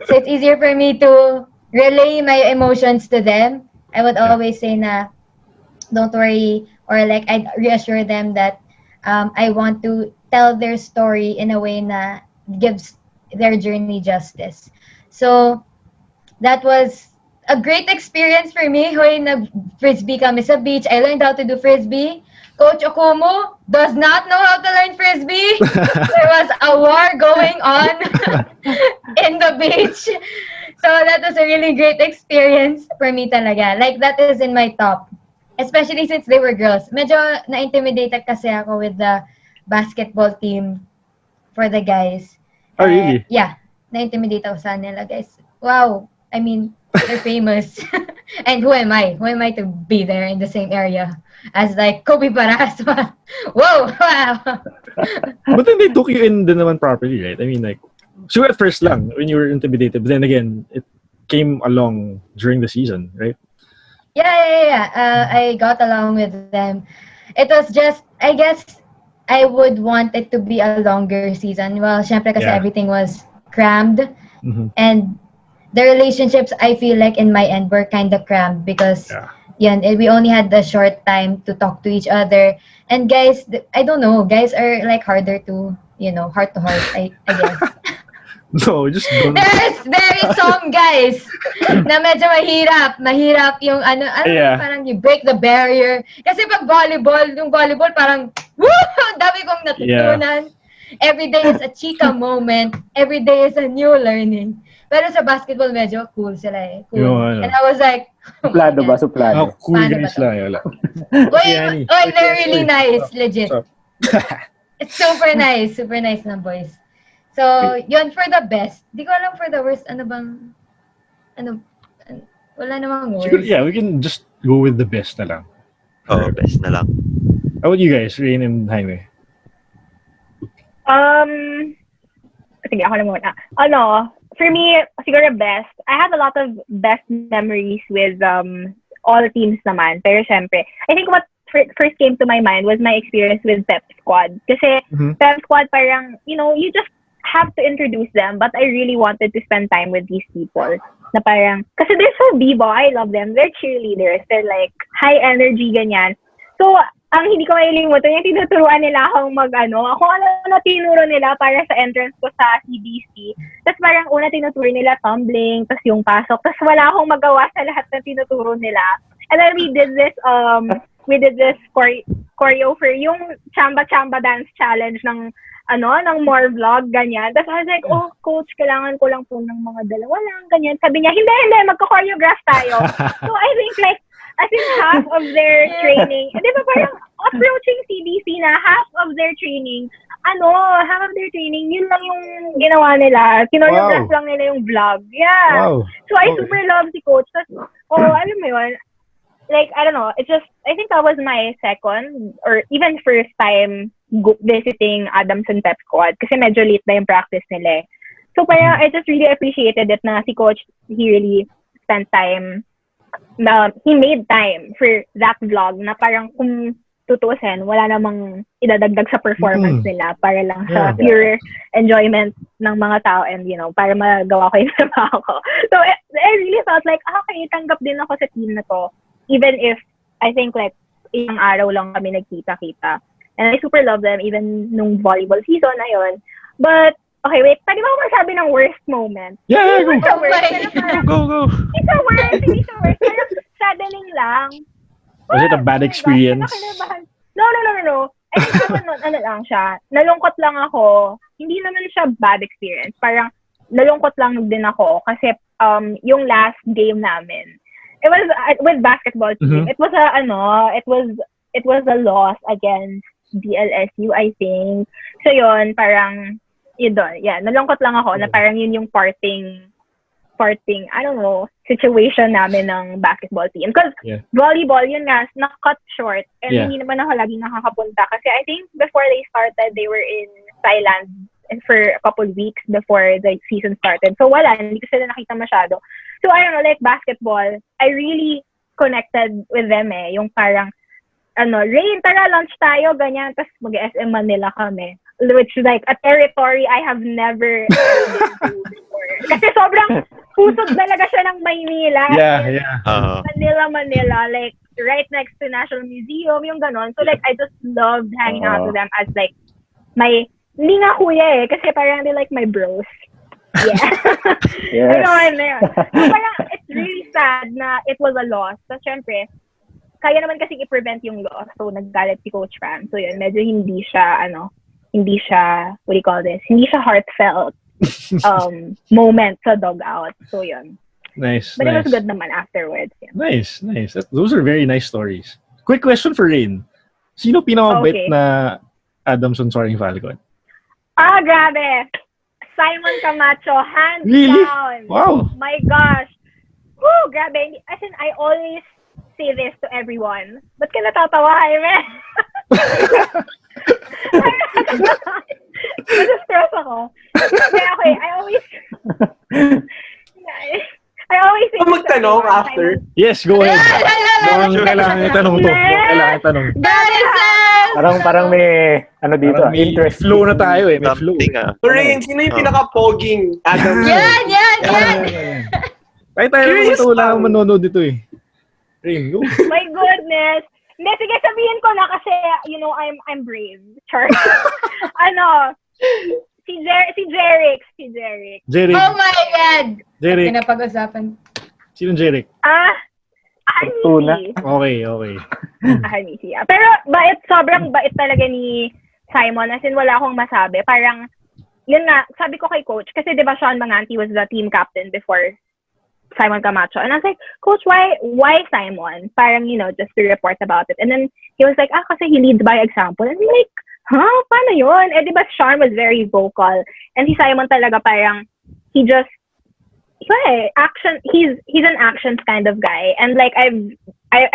So, it's easier for me to relay my emotions to them. I would always say na, don't worry, or like I'd reassure them that I want to tell their story in a way na gives their journey justice. So that was a great experience for me. Hoy, nag-frisbee kami sa beach. I learned how to do frisbee. Coach Okumo does not know how to learn frisbee. There was a war going on in the beach. So that was a really great experience for me talaga. Like that is in my top. Especially since they were girls. Medyo na-intimidated kasi ako with the basketball team for the guys. Oh, really? Yeah. Na-intimidate ako sa nila, guys. Wow. I mean, they're famous. And who am I? Who am I to be there in the same area as like Kobe Parasma? Whoa! Wow! But then they took you in din naman properly, right? I mean, like, so at first lang, when you were intimidated, but then again, it came along during the season, right? Yeah. I got along with them. It was just, I guess, I would want it to be a longer season. Well, syempre kasi everything was crammed. Mm-hmm. And the relationships, I feel like in my end, were kind of crammed because we only had the short time to talk to each other. And guys, I don't know, guys are like harder to, heart to heart, I guess. No, just don't. There is some guys na medyo mahirap yung parang you break the barrier. Kasi pag yung volleyball parang, woo! Dami kong natutunan. Every day is a chika moment. Every day is a new learning. Pero sa basketball, medyo cool sila eh. Cool. And I was like, Suplado ba? Suplado. Cool Paano guys ba to? lang. Oy, they're really nice. Legit. It's super nice. Super nice na boys. So, yun for the best. Di ko alam for the worst. Wala namang worst. Yeah, we can just go with the best na lang. Oh, best na lang. How about you guys, Rain and Jaime? Sige, ako na muna. For me, siguro best. I have a lot of best memories with all teams naman. Pero syempre, I think what first came to my mind was my experience with Pep Squad. Kasi Pep Squad parang, you just have to introduce them. But I really wanted to spend time with these people. Na parang, kasi they're so bibo. I love them. They're cheerleaders. They're like high energy, ganyan. So, ang hindi ko malilimutan, yung tinuturuan nila akong kung ano na tinuro nila para sa entrance ko sa CBC. Tapos parang una tinuturo nila tumbling, tapos yung pasok. Tapos wala akong magawa sa lahat na tinuturo nila. And then we did this choreo for yung chamba-chamba dance challenge ng more vlog, ganyan. Tapos I was like, coach, kailangan ko lang po ng mga dalawa lang, ganyan. Sabi niya, hindi, magko-choreograph tayo. So I think like, as in half of their training, di ba parang approaching CBC na half of their training, yun lang yung ginawa nila. Kinoreograph lang nila yung vlog. Yeah. Wow. So I super love si coach. Tapos, alam mo yun, like, I don't know, it's just, I think that was my second or even first time visiting Adamson Pep Squad kasi medyo late na yung practice nila. So parang I just really appreciated it na si coach, he really spent time, he made time for that vlog na parang kung tutuusin, wala namang idadagdag sa performance nila para lang sa pure enjoyment ng mga tao and, para magawa ko yung trabaho ko. So I really felt like, okay, tanggap din ako sa team na to. Even if, I think like, isang araw lang kami nagkita-kita. And I super love them, even nung volleyball season na yun. But, okay, wait, pwede ba ako masabi ng worst moment? Yeah, go. Go. Hindi siya worst. Pero saddening lang. Was it a bad experience? No. I think lang siya. Nalungkot lang ako. Hindi naman siya bad experience. Parang, nalungkot lang din ako kasi yung last game namin, it was with basketball team. It was a loss against DLSU, I think. So yun, parang yun doon. Yeah, nalungkot lang ako na parang yun yung parting I don't know, situation namin ng basketball team. Because volleyball, yun nga, na-cut short. And hindi naman ako lagi nakakapunta. Kasi I think before they started, they were in Thailand for a couple weeks before the season started. So wala, hindi ko sila nakita masyado. So I don't know, like basketball, I really connected with them Yung parang, Rain, tara, lunch tayo, ganyan. Tapos mag-SM Manila kami. Which is like a territory I have never been to before. Kasi sobrang pusod talaga siya ng Maynila. Yeah. Manila, like right next to National Museum, yung ganon. So like, I just loved hanging out with them as like my, hindi nga kuya kasi parang they're like my bros. Yeah. Yes. So parang it's really sad na it was a loss. So syempre, kaya naman kasi i-prevent yung loss. So naggalit si Coach Ram. So yun, medyo hindi siya, what do you call this? Hindi siya heartfelt moment sa dugout. So yun. Nice. But it was good naman afterwards. Yeah. Nice. Those are very nice stories. Quick question for Rain. Sino pinakabait na Adamson Soaring Falcon? Grabe. Simon Camacho, hands Really? down. Wow. My gosh. Woo, grabe. As in, I always say this to everyone. Ba't ka natatawa, Jaime? Nasa-stress ako. Okay, I always say magtanong after? Yes, go ahead. Kailangan itanong to. Parang may, dito, parang may interest. Flow na tayo may flow. Rain, sino yung pinaka-poging Adam? Yan! Tayo naman ito, wala akong manonood dito Rain, go. My goodness. Hindi, sige, sabihin ko na kasi, I'm brave. Char. Si Jeric. Jeric. Oh my God! Jeric. Pinapag-usapan. Sino Jeric? Armisi. Okay. Armisi. Pero, sobrang bait talaga ni Simon. As in, wala akong masabi. Parang, yun nga, sabi ko kay Coach, kasi di ba Sean Manganti was the team captain before Simon Camacho. And I was like, Coach, why Simon? Parang, just to report about it. And then he was like, kasi he leads by example. And I'm like, paano yun? Di ba Sean was very vocal. And si Simon talaga parang, he's an actions kind of guy. And like, I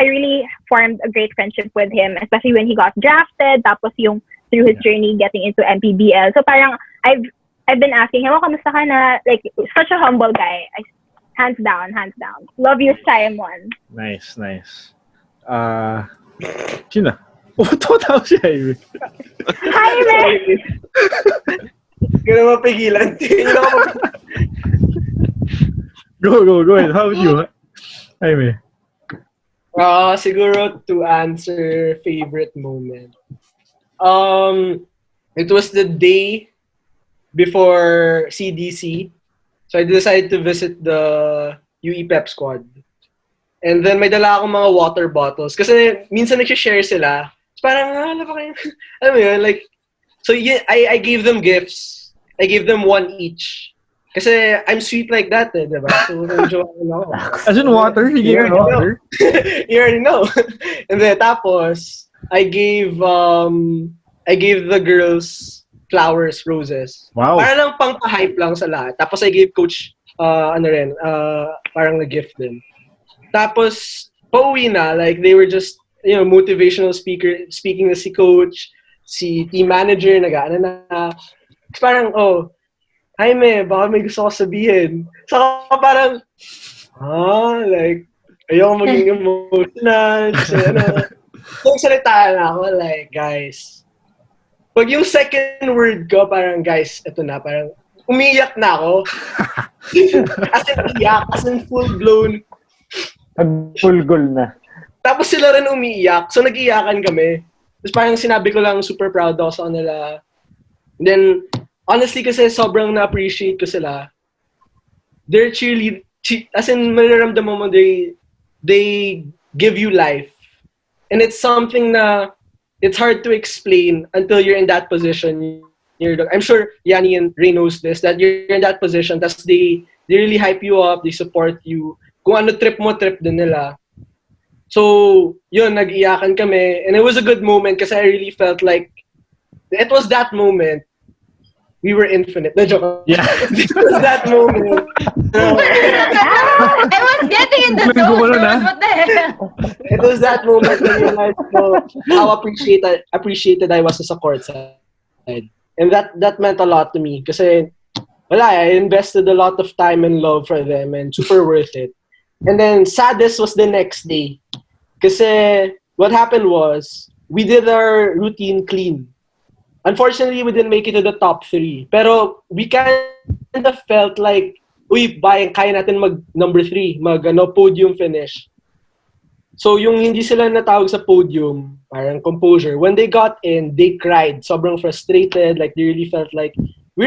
really formed a great friendship with him, especially when he got drafted. Tapos yung through his journey getting into MPBL. So parang I've been asking him, kamusta ka na? Like, such a humble guy. Hands down. Love you, Simon. Nice. Sino? Totoo si Jaime. Jaime! Hindi na mapigilan. Go ahead. How about you, Jaime? Siguro to answer favorite moment. It was the day before CDC. So I decided to visit the UAAP squad. And then may dala akong mga water bottles. Kasi minsan nag-share sila. Parang, ano ba kayo? Alam mo yun, like, so yeah, I gave them gifts. I gave them one each. Kasi I'm sweet like that, diba? So, medyo, As in water? You gave water? You already know. And then, tapos, I gave the girls flowers, roses. Wow. Para lang pang-hype lang sa lahat. Tapos I gave coach, parang a gift din. Tapos, pauwi na, like, they were just, motivational speaking na si coach, si team manager, nag-ano na. Parang, Jaime, baka may gusto ko sabihin. Saka parang, like, ayoko maging emotional. Kasi, kung salita na ako, like, guys, pag yung second word ko, parang, guys, eto na, parang, umiiyak na ako. As in full-blown. Full goal na. Tapos sila rin umiiyak. So, nag-iyakan kami. Tapos parang sinabi ko lang, super proud ako sa kanila. And then, honestly, kasi sobrang na-appreciate ko sila. They're as in, mararamdaman mo, they give you life. And it's something na, it's hard to explain until you're in that position. I'm sure Yani and Ray knows this, that you're in that position, tas they really hype you up, they support you. Kung ano trip mo, trip din nila. So, yun, nag-iyakan kami. And it was a good moment kasi I really felt like it was that moment. We were infinite. No, joke. Yeah. It was that moment. I was getting in the zone, dude. What the hell? It was that moment when you realized how appreciated I was as a courtside. And that meant a lot to me kasi I invested a lot of time and love for them and super worth it. And then saddest was the next day. Kasi what happened was we did our routine clean. Unfortunately, we didn't make it to the top 3. Pero we kind of felt like, kaya natin mag number 3, podium finish. So yung hindi sila natawag sa podium, parang composure, when they got in, they cried. Sobrang frustrated, like we really felt like we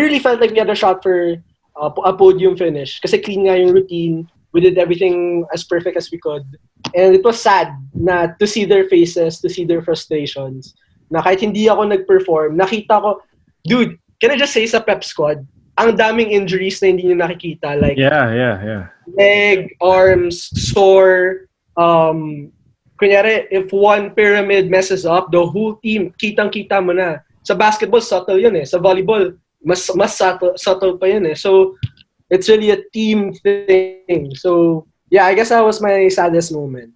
had a shot for a podium finish. Kasi clean nga yung routine. We did everything as perfect as we could. And it was sad na to see their faces, to see their frustrations. Na kahit hindi ako nag-perform, nakita ko, dude, can I just say sa prep squad, ang daming injuries na hindi nyo nakikita. Like, yeah. leg, arms, sore. Kunyari, if one pyramid messes up, the whole team, kitang-kita mo na. Sa basketball, subtle yun eh. Sa volleyball, mas subtle pa yun eh. So, it's really a team thing. So, yeah, I guess that was my saddest moment.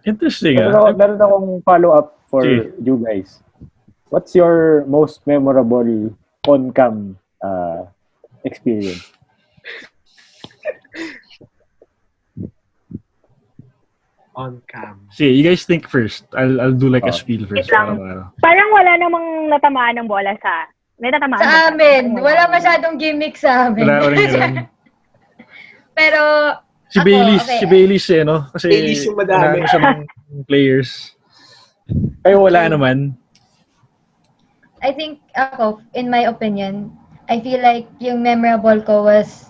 Interesting. Meron akong follow-up for you guys. What's your most memorable on-cam experience? On cam. See, you guys think first. I'll do like a spiel first. Parang wala namang natamaan ng bola sa... May natamaan sa amin. Wala masyadong gimmick sa amin. Pero... Si Bailey's no? Kasi Bailey's yung madami. Siya ng players. Pero wala naman. I think in my opinion, I feel like yung memorable ko was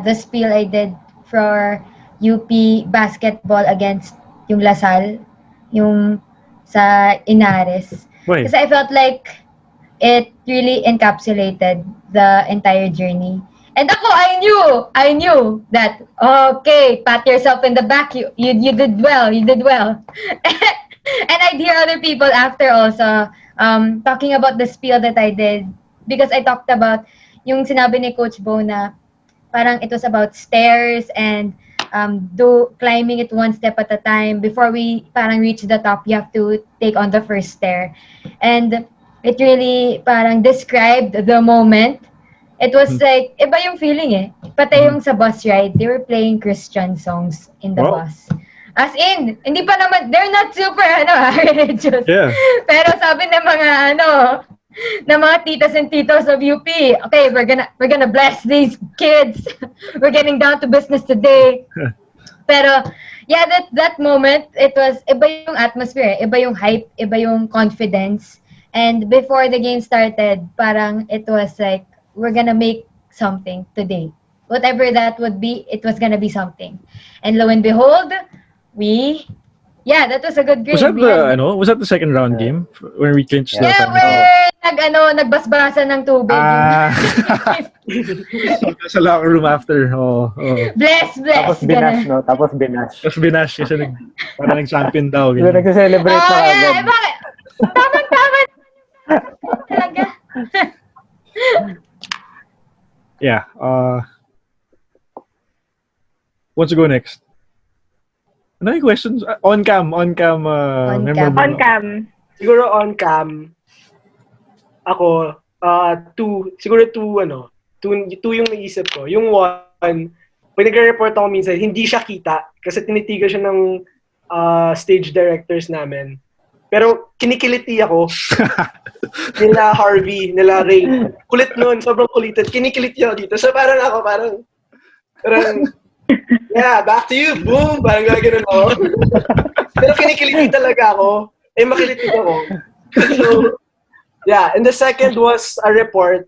the spiel I did for UP basketball against yung Lasal, yung sa Inares. Why? Kasi I felt like it really encapsulated the entire journey. And ako, I knew that, okay, pat yourself in the back, you did well. And I'd hear other people after also talking about the spiel that I did because I talked about yung sinabi ni Coach Bo na parang it was about stairs and climbing it one step at a time. Before we parang reach the top, you have to take on the first stair. And it really parang described the moment. It was like, iba yung feeling eh. Pati yung sa bus ride, they were playing Christian songs in the Wow. bus. As in, hindi pa naman, they're not super, religious. Yeah. Pero sabi ng mga, ng mga titas and titos of UP, okay, we're gonna bless these kids. We're getting down to business today. Pero, yeah, that moment, it was, iba yung atmosphere, iba yung hype, iba yung confidence. And before the game started, parang it was like, we're gonna make something today. Whatever that would be, it was gonna be something. And lo and behold, that was a good game. Was that the second round game when we clinched the Yeah, final? where nagbasbasan ng tubig. Sa locker room after. Oh. Bless. Tapos binash, no? Tapos binash kasi parang nag-champion daw. So, nag-celebrate pa agad. Bakit? Tama. Talaga. Yeah. What's to go next? Ano yung questions? On-cam. Memorable. On-cam. Siguro on-cam, ako, siguro two yung naisip ko. Yung one, pag nagre-report ako minsan, hindi siya kita kasi tinitigan siya ng stage directors namin. Pero kinikiliti ako. Nila Harvey, nila Ray. Kulit nun, sobrang kulitin. Kinikiliti ako dito. So parang, yeah, back to you, boom! Parang gagawin ako. Pero kinikiliti talaga ako. Makiliti ako. So, yeah. And the second was a report.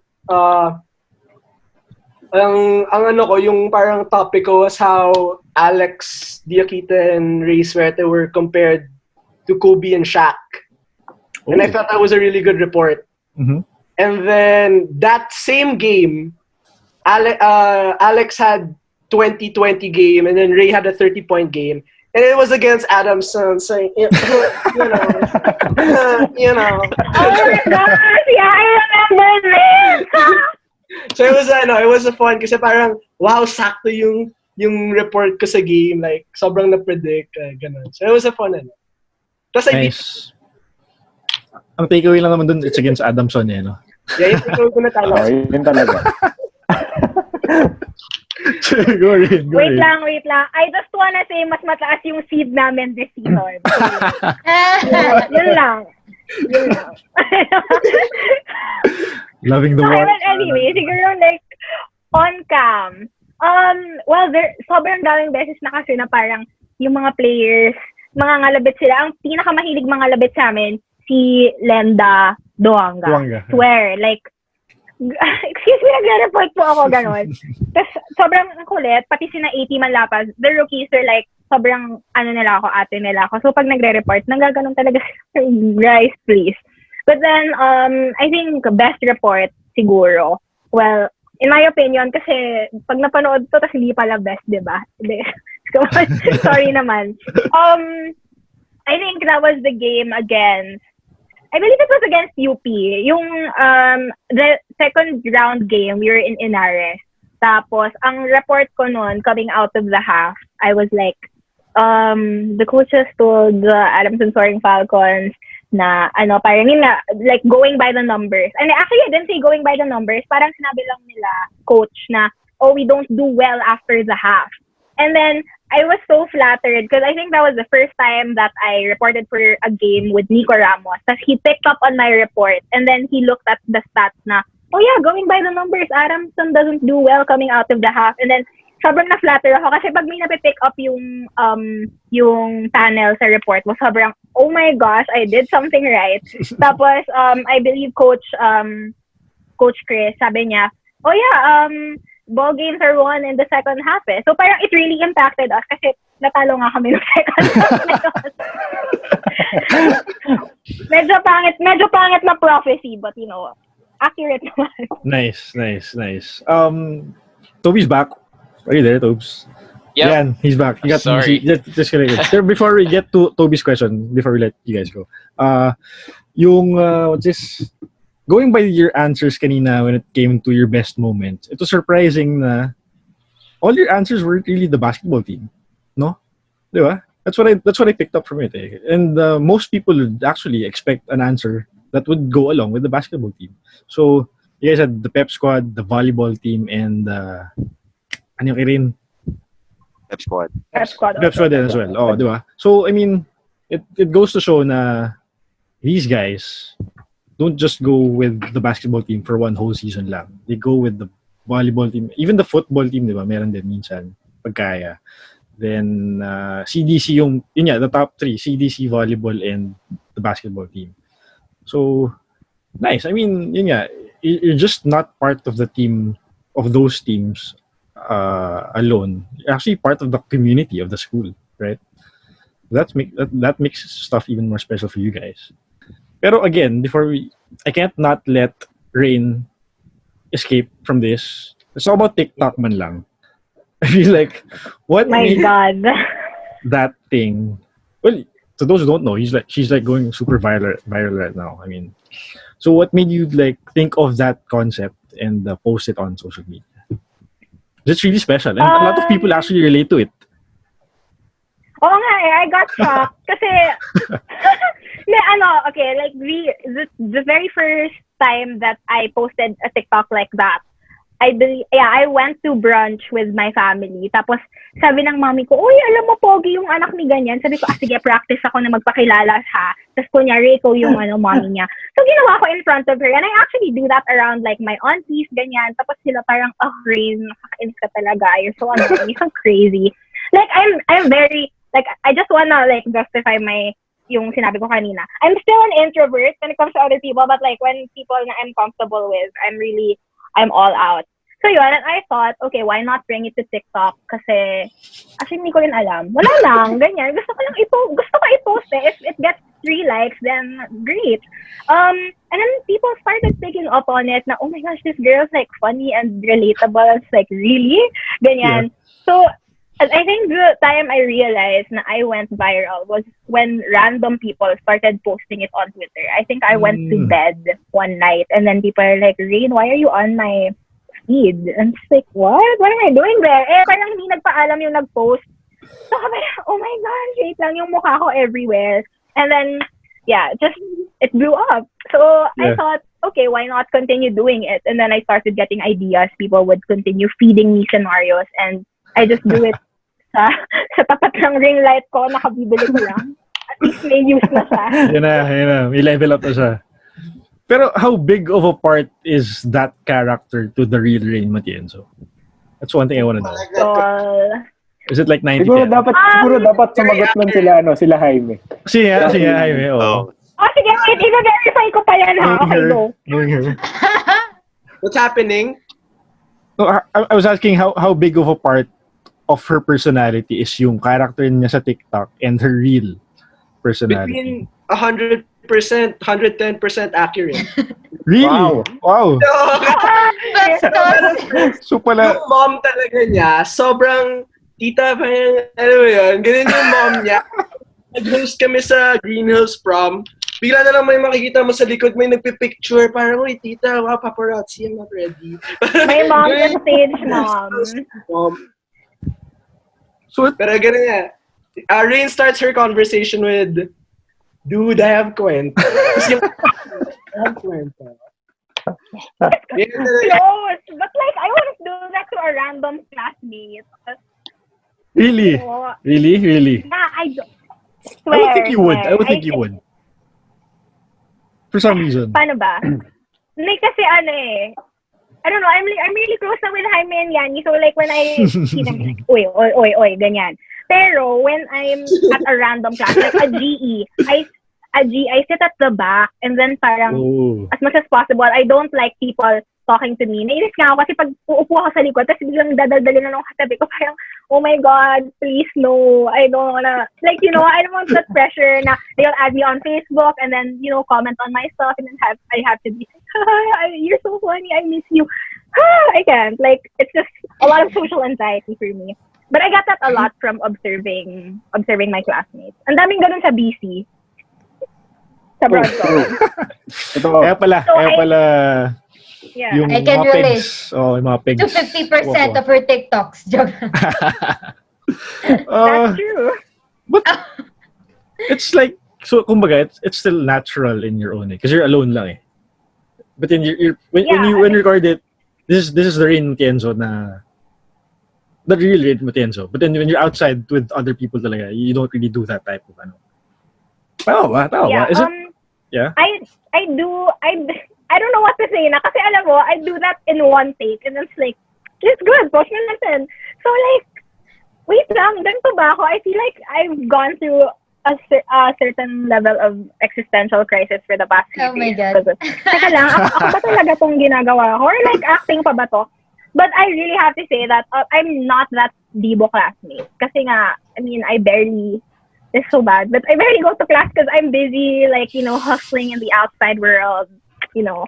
Yung parang topic ko was how Alex, Diakita, and Ray Suerte were compared to Kobe and Shaq. And I thought that was a really good report. Mm-hmm. And then that same game, Alex had 20-20 game, and then Ray had a 30-point game. And it was against Adamson, saying, you know. Oh my gosh, yeah, I remember this! So it was a fun kasi parang, wow, sakto yung report ko sa game. Like, sobrang na-predict, ganun. So it was a fun, Tapos nice. Ang takeaway lang naman dun, it's against Adamson, no? Yeah, yung takeaway ko na talaga. Yun talaga. Go ahead. Wait lang. I just wanna say, mas mataas yung seed namin this season. Yun lang. Loving the Okay, watch. well, anyway, siguro like, on-cam. Well, sobrang daming beses na kasi na parang yung mga players, mga ngalabit sila. Ang pinakamahilig mga labit sa amin, si Lenda Duanga. Swear, like, excuse me, nagre-report po ako, gano'n. Tapos, sobrang kulit, pati sina 80 Manlapas, the rookies are like, sobrang, ate nila ako. So, pag nagre-report, nanggaganon talaga, guys, please. But then, I think, best report, siguro. Well, in my opinion, kasi, pag napanood to, tas hindi pala best, diba? Sorry naman. I think that was the game against, I believe it was against UP. Yung the second round game, we were in Inares. Tapos, ang report ko noon, coming out of the half, I was like, the coaches told the Adamson Soaring Falcons na, parang yun na, like, going by the numbers. And actually, I didn't say going by the numbers. Parang sinabi lang nila, coach, na, we don't do well after the half. And then, I was so flattered because I think that was the first time that I reported for a game with Nico Ramos. Tapos he picked up on my report and then he looked at the stats na, going by the numbers, Adamson doesn't do well coming out of the half. And then sobrang na-flatter ako kasi pag may napipick up yung panel sa report was sobrang, oh my gosh, I did something right. Tapos, I believe Coach Chris, sabi niya, ball games are won in the second half eh. So parang it really impacted us kasi natalo nga kami ng second half. medyo pangit na prophecy, but accurate naman. Nice. Toby's back. Are you there, Tobes? Yeah. Yan, he's back. Sorry. Just kidding. Before we get to Toby's question, before we let you guys go, what's this? Going by your answers kanina when it came to your best moments, it was surprising na all your answers were really the basketball team, no? Diba? That's what I picked up from it. And most people would actually expect an answer that would go along with the basketball team. So you guys had the pep squad, the volleyball team, and ano yung rin? Pep squad. Pep squad. Pep squad din as well. Oh, di ba? So I mean, it goes to show na these guys don't just go with the basketball team for one whole season lang. They go with the volleyball team, even the football team, di ba? Meron din minsan pagkaya. Then CDC yun nga, the top three, CDC, volleyball, and the basketball team. So nice. I mean, yun nga, you're just not part of the team of those teams alone. You're actually part of the community of the school, right? That makes stuff even more special for you guys. Pero again, I can't not let Rain escape from this. It's all about TikTok man lang. I feel like what My made God. that thing. Well, to those who don't know, she's like going super viral right now. I mean, so what made you like think of that concept and post it on social media? It's really special, and a lot of people actually relate to it. Oo nga I got shocked. Kasi, okay, like the very first time that I posted a TikTok like that, I went to brunch with my family. Tapos, sabi ng mami ko, uy, alam mo, pogi yung anak ni ganyan. Sabi ko, sige, practice ako na magpakilala siya. Tapos, kunyari, ikaw yung mami niya. So, ginawa ko in front of her. And I actually do that around, like, my aunties, ganyan. Tapos, sila parang, Rain, nakakainis ka talaga. You're so annoying. You're so crazy. Like, I'm very, like, I just wanna, like, justify yung sinabi ko kanina. I'm still an introvert when it comes to other people. But, like, when people na I'm comfortable with, I'm all out. So yun, and I thought, okay, why not bring it to TikTok? Kasi, actually, hindi ko rin alam. Wala lang, ganyan. Gusto ko i-post eh. If it gets 3 likes, then great. And then people started picking up on it na, oh my gosh, this girl's like funny and relatable. It's like, really? Ganyan. Yeah. So, I think the time I realized na I went viral was when random people started posting it on Twitter. I think I went to bed one night and then people are like, Rain, why are you on my feed? And it's like, what? What am I doing there? Parang hindi nagpaalam yung nag-post. So kami, oh my gosh, wait lang yung mukha ko everywhere. And then, it blew up. So I thought, okay, why not continue doing it? And then I started getting ideas. People would continue feeding me scenarios and I just do it sa tapat ng ring light ko, nakabibili ko lang. At least may use na siya. Yun na. May level up na siya. Pero how big of a part is that character to the real Rain Matienzo? That's one thing I want to know. Is it like 90-10? Siguro dapat sumagot man sila Jaime. Sige Jaime. Oh, sige, wait, i-verify ko pa yan ha. Okay, go. What's happening? No, I was asking how big of a part of her personality is yung character niya sa TikTok and her real personality. Between 100%, 110% accurate. Really? Wow. So pala, yung mom talaga niya, sobrang tita pa yan, alam mo yun, ganun yung mom niya. Nag-host kami sa Green Hills prom. Bigla na lang may makikita mo sa likod, may nagpipicture, parang, uy, tita, wow, paparazzi, I'm not ready. My mom and stage mom. Pero ganun nga. Rain starts her conversation with, dude, I have kwenta. I have kwenta. Close. But like, I wouldn't do that to a random classmate. Really? Really? Yeah, I don't think you would. I would think you would. For some reason. Paano ba? Like, kasi I don't know, I'm really close na with Jaime and Yani. So like when I see them, like, oy, ganyan. Pero when I'm at a random class, like a GE, I sit at the back and then parang as much as possible, I don't like people talking to me. Nainis nga ako kasi pag uupo ako sa likod, tapos biglang dadaldalin na ng katabi ko, parang, oh my God, please no. I don't wanna, like, I don't want that pressure na they'll add me on Facebook and then, comment on my stuff and then I have to be like, you're so funny, I miss you. I can't. Like, it's just a lot of social anxiety for me. But I got that a lot from observing my classmates. Ang daming ganun sa BC. Sa Broadcom. Kaya pala, yeah. yung I can mga relate. pegs. Oh, yung mga pegs. To 50% of her TikToks. Joke. That's true. But it's like so kumbaga, it's still natural in your own, because you're alone lang eh. But then when you record it, this is the Rain MATIENZO na the real Rain MATIENZO. But then when you're outside with other people talaga, you don't really do that type of ano. Tama ba? Is it? Yeah. I don't know what to say na kasi alam mo, I do that in one take and it's like, it's good, post mo natin. So like, wait lang, ganito ba ako? I feel like I've gone through a certain level of existential crisis for the past few Oh my days. God. Teka lang, ako ba talaga tong ginagawa ko? Or like, acting pa ba to? But I really have to say that I'm not that Debo classmate. Kasi nga, I mean, it's so bad, but I barely go to class because I'm busy, like, you know, hustling in the outside world, you know.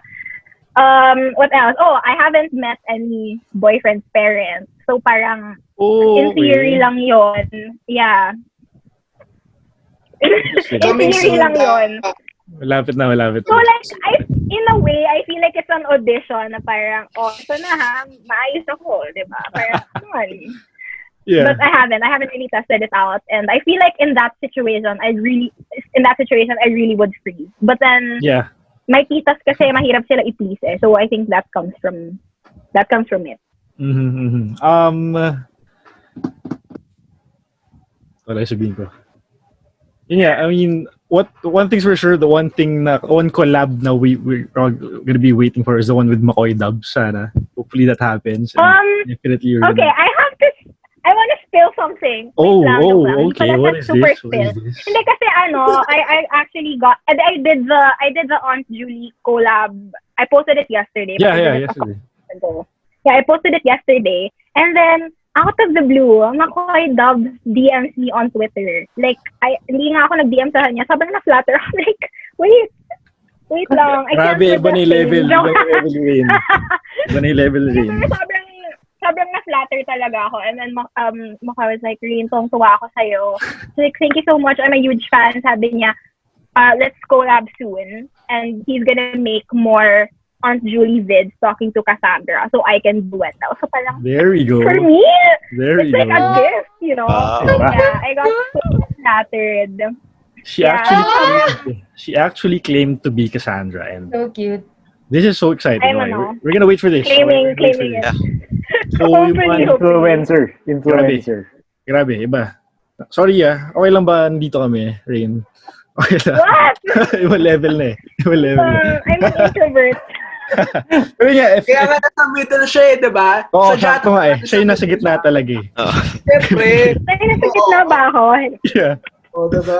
What else? Oh, I haven't met any boyfriend's parents. So parang, in theory lang yon. Yeah. In theory lang yon. Malapit na. So like, in a way, I feel like it's an audition na parang, oh, ito na ha, maayos ako, diba? Parang, come on. Yeah. But I haven't really tested it out, and I feel like in that situation, I really would freeze. But then, yeah, my titas kasi mahirap sila i-please eh. So I think that comes from it. Wala sabihin ko. Yeah, I mean, one thing's for sure, one collab na we're gonna be waiting for is the one with McCoy Dubs. Sana, hopefully that happens. Definitely. Okay, I want to spill something. Okay. What is this? Hindi kasi I actually got, I did the Aunt Julie collab. I posted it yesterday. Yesterday. Yeah, I posted it yesterday. And then, out of the blue, McCoy Dubs DMs me on Twitter. Like, hindi nga ako nag-DM sa kanya. Sabi na flatter. I'm like, wait lang. Grabe, iba na yung level. Iba na yung level rin. Sobrang na-flatter talaga ako. And then, McCoy was like, Rin, tuwa ako sa'yo. So, like, thank you so much. I'm a huge fan. Sabi niya, let's collab soon. And he's gonna make more Aunt Julie vids talking to Cassandra so I can do it now. So parang, there we go. For me, it's like a gift, you know? Yeah, I got so flattered. She actually claimed to be Cassandra, and so cute. This is so exciting. We're gonna wait for this. Claiming it. So, influencer. Grabe, iba. Sorry okay lang ba nandito kami, Rain? Okay lang. What? Iba level na eh. I'm an introvert. Pero yeah, kaya nga nasa middle siya eh, diba? Oo, sakto nga eh. Siya yung nasa gitna talaga eh. Siyempre. Nasa gitna ba ako? Yeah. Oo, diba?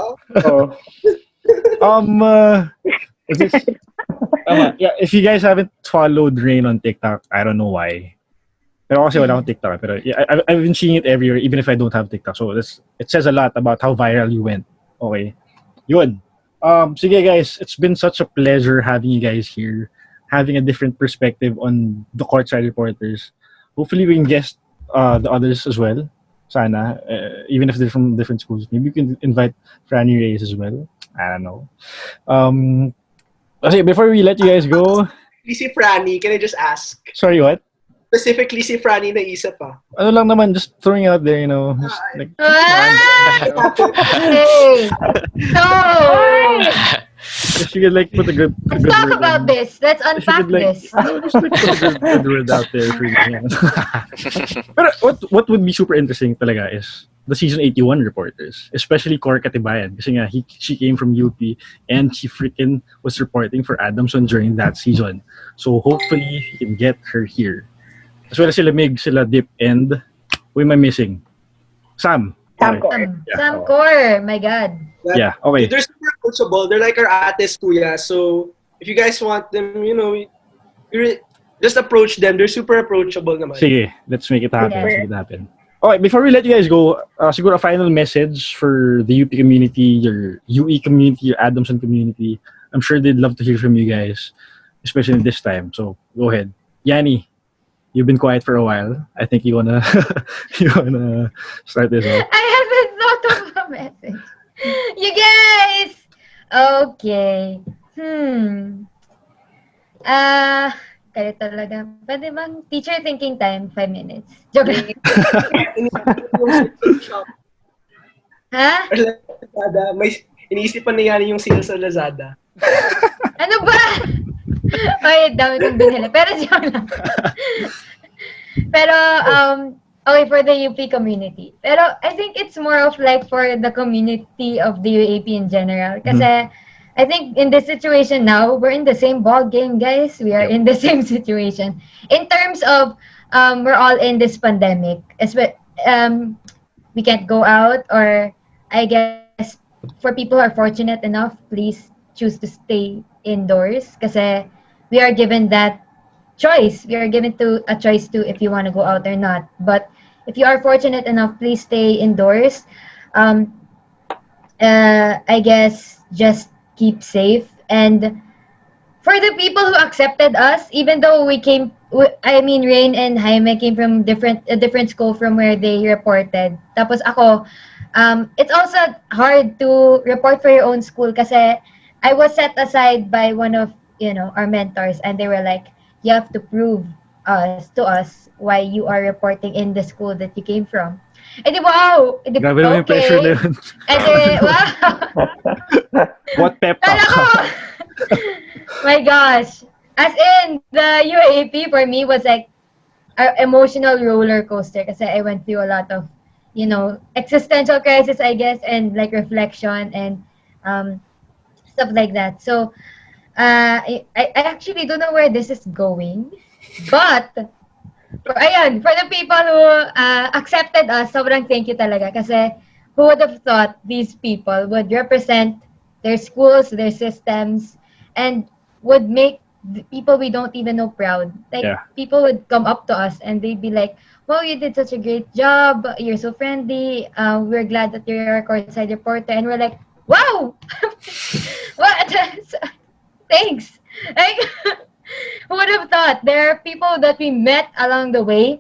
Yeah, if you guys haven't followed Rain on TikTok, I don't know why. Pero kasi wala akong TikTok. Pero yeah, I've been seeing it everywhere, even if I don't have TikTok. So it says a lot about how viral you went. Okay. Yun. Sige guys, it's been such a pleasure having you guys here, having a different perspective on the Courtside Reporters. Hopefully we can guest the others as well. Sana, even if they're from different schools. Maybe we can invite Franny Reyes as well. I don't know. Okay, before we let you guys go... Si Franny, can I just ask? Sorry, what? Specifically si Franny na isa pa. Ano lang naman, just throwing out there, you know. Just, like, if you could like put a good Let's talk about this. Let's unpack this. Just like put a good word out there for you. But what would be super interesting talaga is the season 81 reporters, especially Cor Katibayan, kasi nga she came from UP and she freaking was reporting for Adamson during that season. So hopefully you can get her here. As well as sila Mig, sila Dip, and who am I missing? Sam. Sam Cor. Sam Cor, my God. Yeah, okay. They're super approachable. They're like our ates kuya. So if you guys want them, you know, just approach them. They're super approachable naman. Sige, let's make it happen. Yeah. Let's make it happen. Okay, before we let you guys go, siguro a final message for the UP community, your UE community, your Adamson community. I'm sure they'd love to hear from you guys, especially this time. So go ahead. Yani, you've been quiet for a while. I think you wanna start this off. I haven't thought of a message. You guys! Okay. Kaya talaga. Pwede bang teacher thinking time? 5 minutes. Joke lang. Ha? iniisip pa ni Yani yung sales sa Lazada. Ano ba? Ay, dami kong binili. Pero joke lang. Pero, okay, for the UP community. Pero I think it's more of like for the community of the UAP in general. Kasi I think in this situation now, we're in the same ball game, guys. We are in the same situation. In terms of, we're all in this pandemic. We can't go out, or I guess for people who are fortunate enough, please choose to stay indoors. Kasi we are given that choice. We are given to a choice to if you want to go out or not. But if you are fortunate enough, please stay indoors. I guess just keep safe. And for the people who accepted us, even though Rain and Jaime came from a different school from where they reported. Tapos ako, it's also hard to report for your own school kasi I was set aside by one of, our mentors, and they were like, you have to prove to us why you are reporting in the school that you came from. Eh di wow! Eh di, Grabe naman yung pressure na yun. Eh di, wow! What pep Kala talk? ko, my gosh. As in, the UAP for me was like an emotional roller coaster kasi I went through a lot of, existential crisis, I guess, and like reflection and stuff like that. So, I actually don't know where this is going, but for the people who accepted us, sobrang thank you talaga kasi who would have thought these people would represent their schools, their systems, and would make the people we don't even know proud. Like, people would come up to us and they'd be like, wow, you did such a great job. You're so friendly. We're glad that you're a courtside reporter. And we're like, wow! What? Thanks. Like, who would have thought? There are people that we met along the way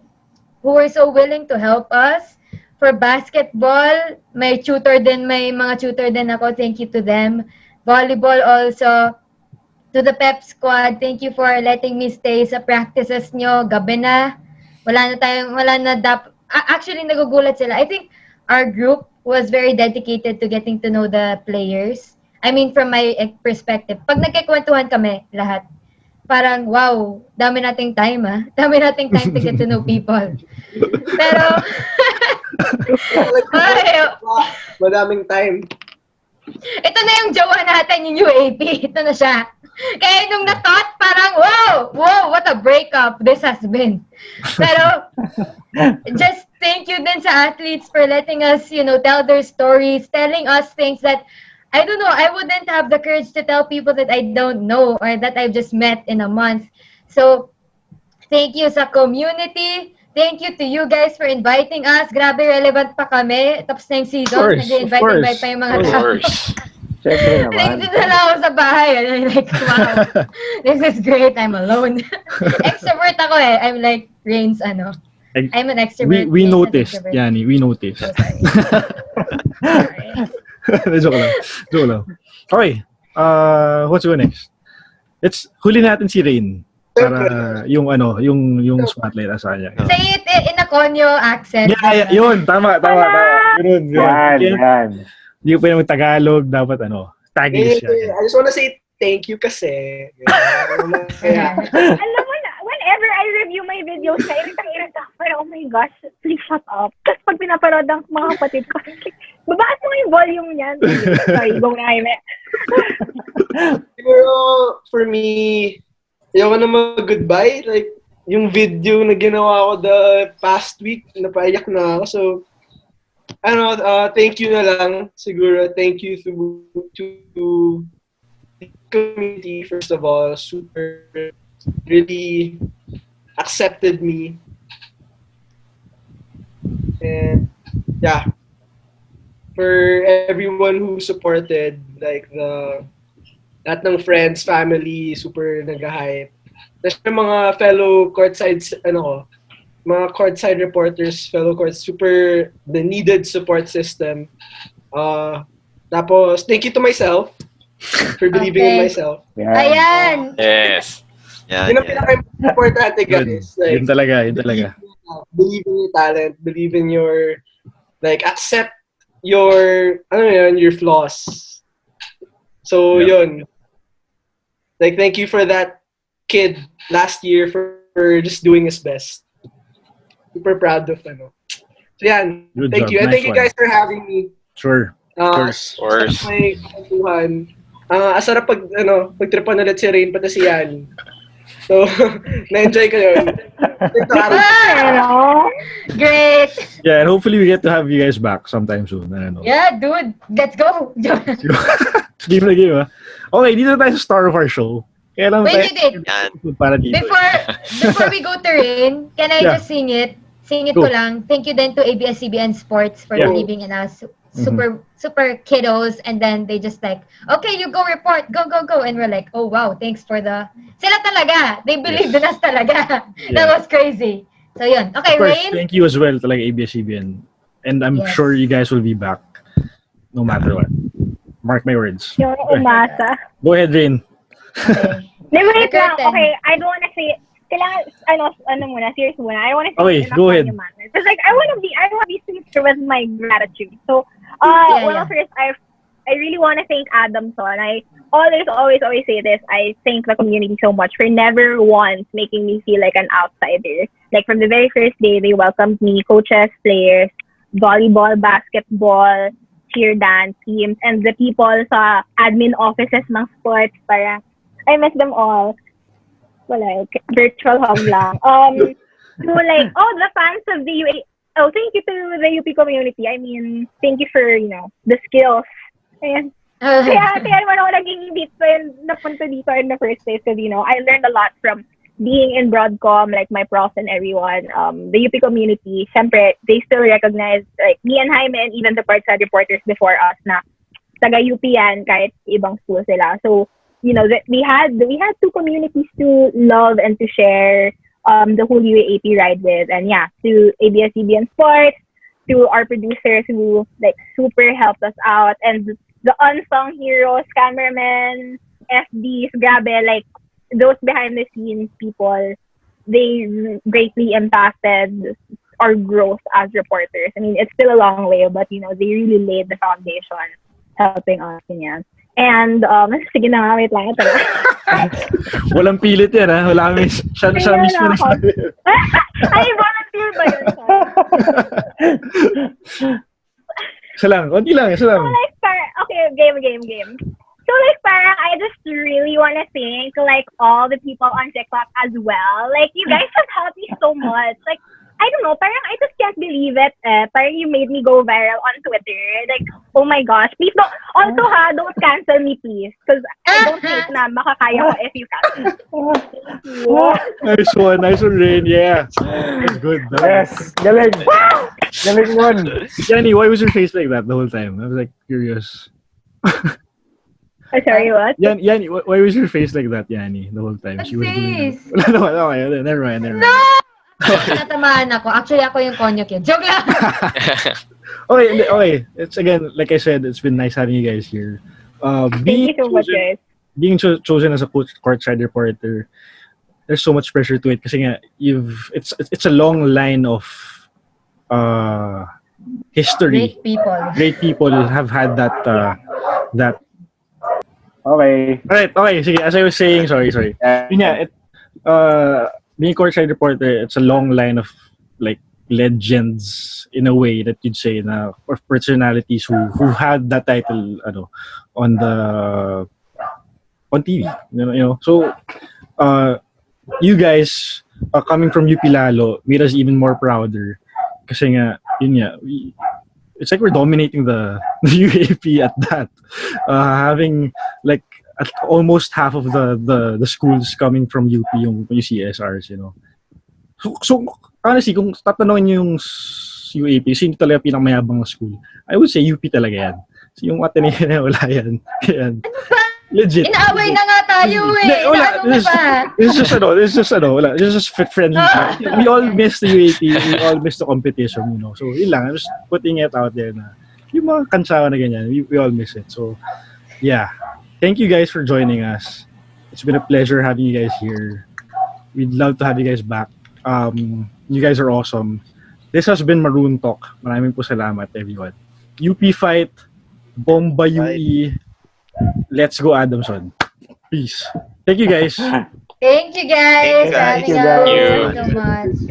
who were so willing to help us. For basketball, may mga tutor din ako. Thank you to them. Volleyball also. To the pep squad, thank you for letting me stay sa practices nyo. Gabi na. Actually, nagugulat sila. I think our group was very dedicated to getting to know the players. I mean, from my perspective. Pag nagkikwentuhan kami, lahat, parang, wow, dami nating time, Dami nating time to get to know people. Pero, madaming time. Ito na yung jowa natin, yung UAP. Ito na siya. Kaya nung na-thought, parang, wow, what a breakup this has been. Pero, just thank you din sa athletes for letting us, tell their stories, telling us things that, I don't know, I wouldn't have the courage to tell people that I don't know or that I've just met in a month. So, thank you sa community. Thank you to you guys for inviting us. Grabe, relevant pa kami. Tapos na yung season. Nag-invite pa yung mga tao. Siyempre naman. Nandito na ako sa bahay. I'm like, wow, this is great. I'm alone. Extrovert ako eh. I'm like, Rain's I'm an extrovert. We noticed, Yani. We noticed. So sorry. Joke lang. Okay. What's going next? Huli natin si Rain. Para yung spotlight sa kanya. Say it in a Conyo accent. Yeah, yun. Tama. Yun. Yan. Hindi ko pwede mag-Tagalog. Dapat Tagalog siya. I just wanna say thank you kasi. Alam mo na, whenever I review my videos, iritang-irita ako. Pero, oh my gosh, please shut up. Tapos pag pinapanood ang mga kapatid ko, babaas mo yung volume niyan. Sorry, go na, Jaime. Pero, for me, ayoko na mag-goodbye. Like, yung video na ginawa ko the past week, napaiyak na ako. So, thank you na lang. Siguro, thank you to the community, first of all. Super, really accepted me. And, yeah. For everyone who supported, like, lahat ng friends, family, super nag-hype. Tapos yung mga fellow mga courtside reporters, fellow courts, super the needed support system. Tapos, thank you to myself for believing in myself. Yan. Ayan! Yes. Yun ang pinaka-importante, guys. Like, Yun talaga. Believe in your talent, believe in your, accept your, your flaws. So Yeah. yun. Like, thank you for that kid last year for just doing his best. Super proud of So yan. Good Thank job. you. And Nice thank you one. guys for having me. Sure. Of Sarap course. may kwentuhan. Asarap pagtripan ulit si Rain pati si Yani. So, na-enjoy ko yun. Ito araw. Ah, great. Yeah, and hopefully we get to have you guys back sometime soon. I don't know. Yeah, dude. Let's go. Game na game, ah. Okay, dito tayo sa star of our show. Kaya lang Wait. Yan. para dito. Before we go to Rain, can I Yeah. just sing it? Sing it Go. ko lang. Thank you then to ABS-CBN Sports for Yeah. believing in us. Super kiddos, and then they just like, okay, you go report, go, and we're like, oh wow, thanks for sila talaga, they believed in us talaga. Yeah. That was crazy. So yun, okay, Of course, Rain. thank you as well to like ABS-CBN. And I'm Yes. sure you guys will be back no matter what. Mark my words. Yung umasa. Go ahead, Rain. Okay. Wait lang. Curtain. Okay, I don't wanna say, kailangan, muna, serious muna. I don't wanna say Okay, it in a go funny ahead. manner. Because like, I wanna be sincere with my gratitude. So, Yeah. first, I really wanna thank Adam Son. I always say this. I thank the community so much for never once making me feel like an outsider. Like, from the very first day, they welcomed me, coaches, players, volleyball, basketball, cheer dance teams, and the people sa admin offices ng sports. Parang, I miss them all. Wala, virtual hug lang. So like, the fans of the UA. Oh, thank you to the UP community. I mean, thank you for, the skills. Ayan. Kaya naman ako naging napunta dito in the first place because, I learned a lot from being in Broadcom, like my prof and everyone. The UP community, syempre, they still recognize, like, me and Jaime and even the Courtside Reporters before us na taga UP yan, kahit ibang school sila. So, we had two communities to love and to share the whole UAAP ride with. And yeah, to ABS-CBN Sports, to our producers who like super helped us out, and the unsung heroes, cameramen, FDs, grabe, like those behind the scenes people, they greatly impacted our growth as reporters. I mean, it's still a long way, but they really laid the foundation helping us. Yeah. And, sige na nga, wait lang. Ito na. Walang pilit yan, ha? Wala kami. Siya mismo nagsabi. Ay, volunteer ba yun? Isa lang. Konti lang. So, like, okay, game. So, like, parang I just really want to thank, like, all the people on TikTok as well. Like, you guys have helped me so much. Like, I don't know, parang I just can't believe it. Parang you made me go viral on Twitter. Like, oh my gosh. Please don't, also don't cancel me, please. Because I don't think na makakaya ko if you cancel. Nice one, Rain. Yeah. That's good. Yes, galing. Galing one. Yani, why was your face like that the whole time? I was like curious. Sorry, what? Yani, why was your face like that, Yani, the whole time? She was doing Face? okay, never mind. No! Natamaan ako. Actually, ako yung konyak yun. Joke lang! Okay. It's again, like I said, it's been nice having you guys here. Thank you so much, guys. Being chosen as a courtside reporter, there's so much pressure to it kasi nga it's a long line of history. Great people have had that. Okay. Okay. Sige, as I was saying, sorry. Yun nga, being a courtside reporter, it's a long line of like legends in a way that you'd say na, or personalities who had that title on TV. So you guys coming from UP Lalo made us even more prouder kasi nga it's like we're dominating the UAP at that, having like at almost half of the schools coming from UP yung CSRs, So honestly, kung tatanungin niyo yung UAP, sino talaga pinakamayabang na school? I would say UP talaga yan. So yung Ateneo na wala yan. Legit. Inaaway na nga tayo eh. Wala. This is just wala. This is just friendly. We all miss the UAP. We all miss the competition, So yun lang. I'm just putting it out there na yung mga kansawa na ganyan, we all miss it. So yeah. Thank you guys for joining us. It's been a pleasure having you guys here. We'd love to have you guys back. You guys are awesome. This has been Maroon Talk. Maraming po salamat, everyone. UP Fight, Bomba UE, Let's go Adamson. Peace. Thank you guys. Thank you guys Thank you, for guys. having Thank you, us. guys. Thank you so much.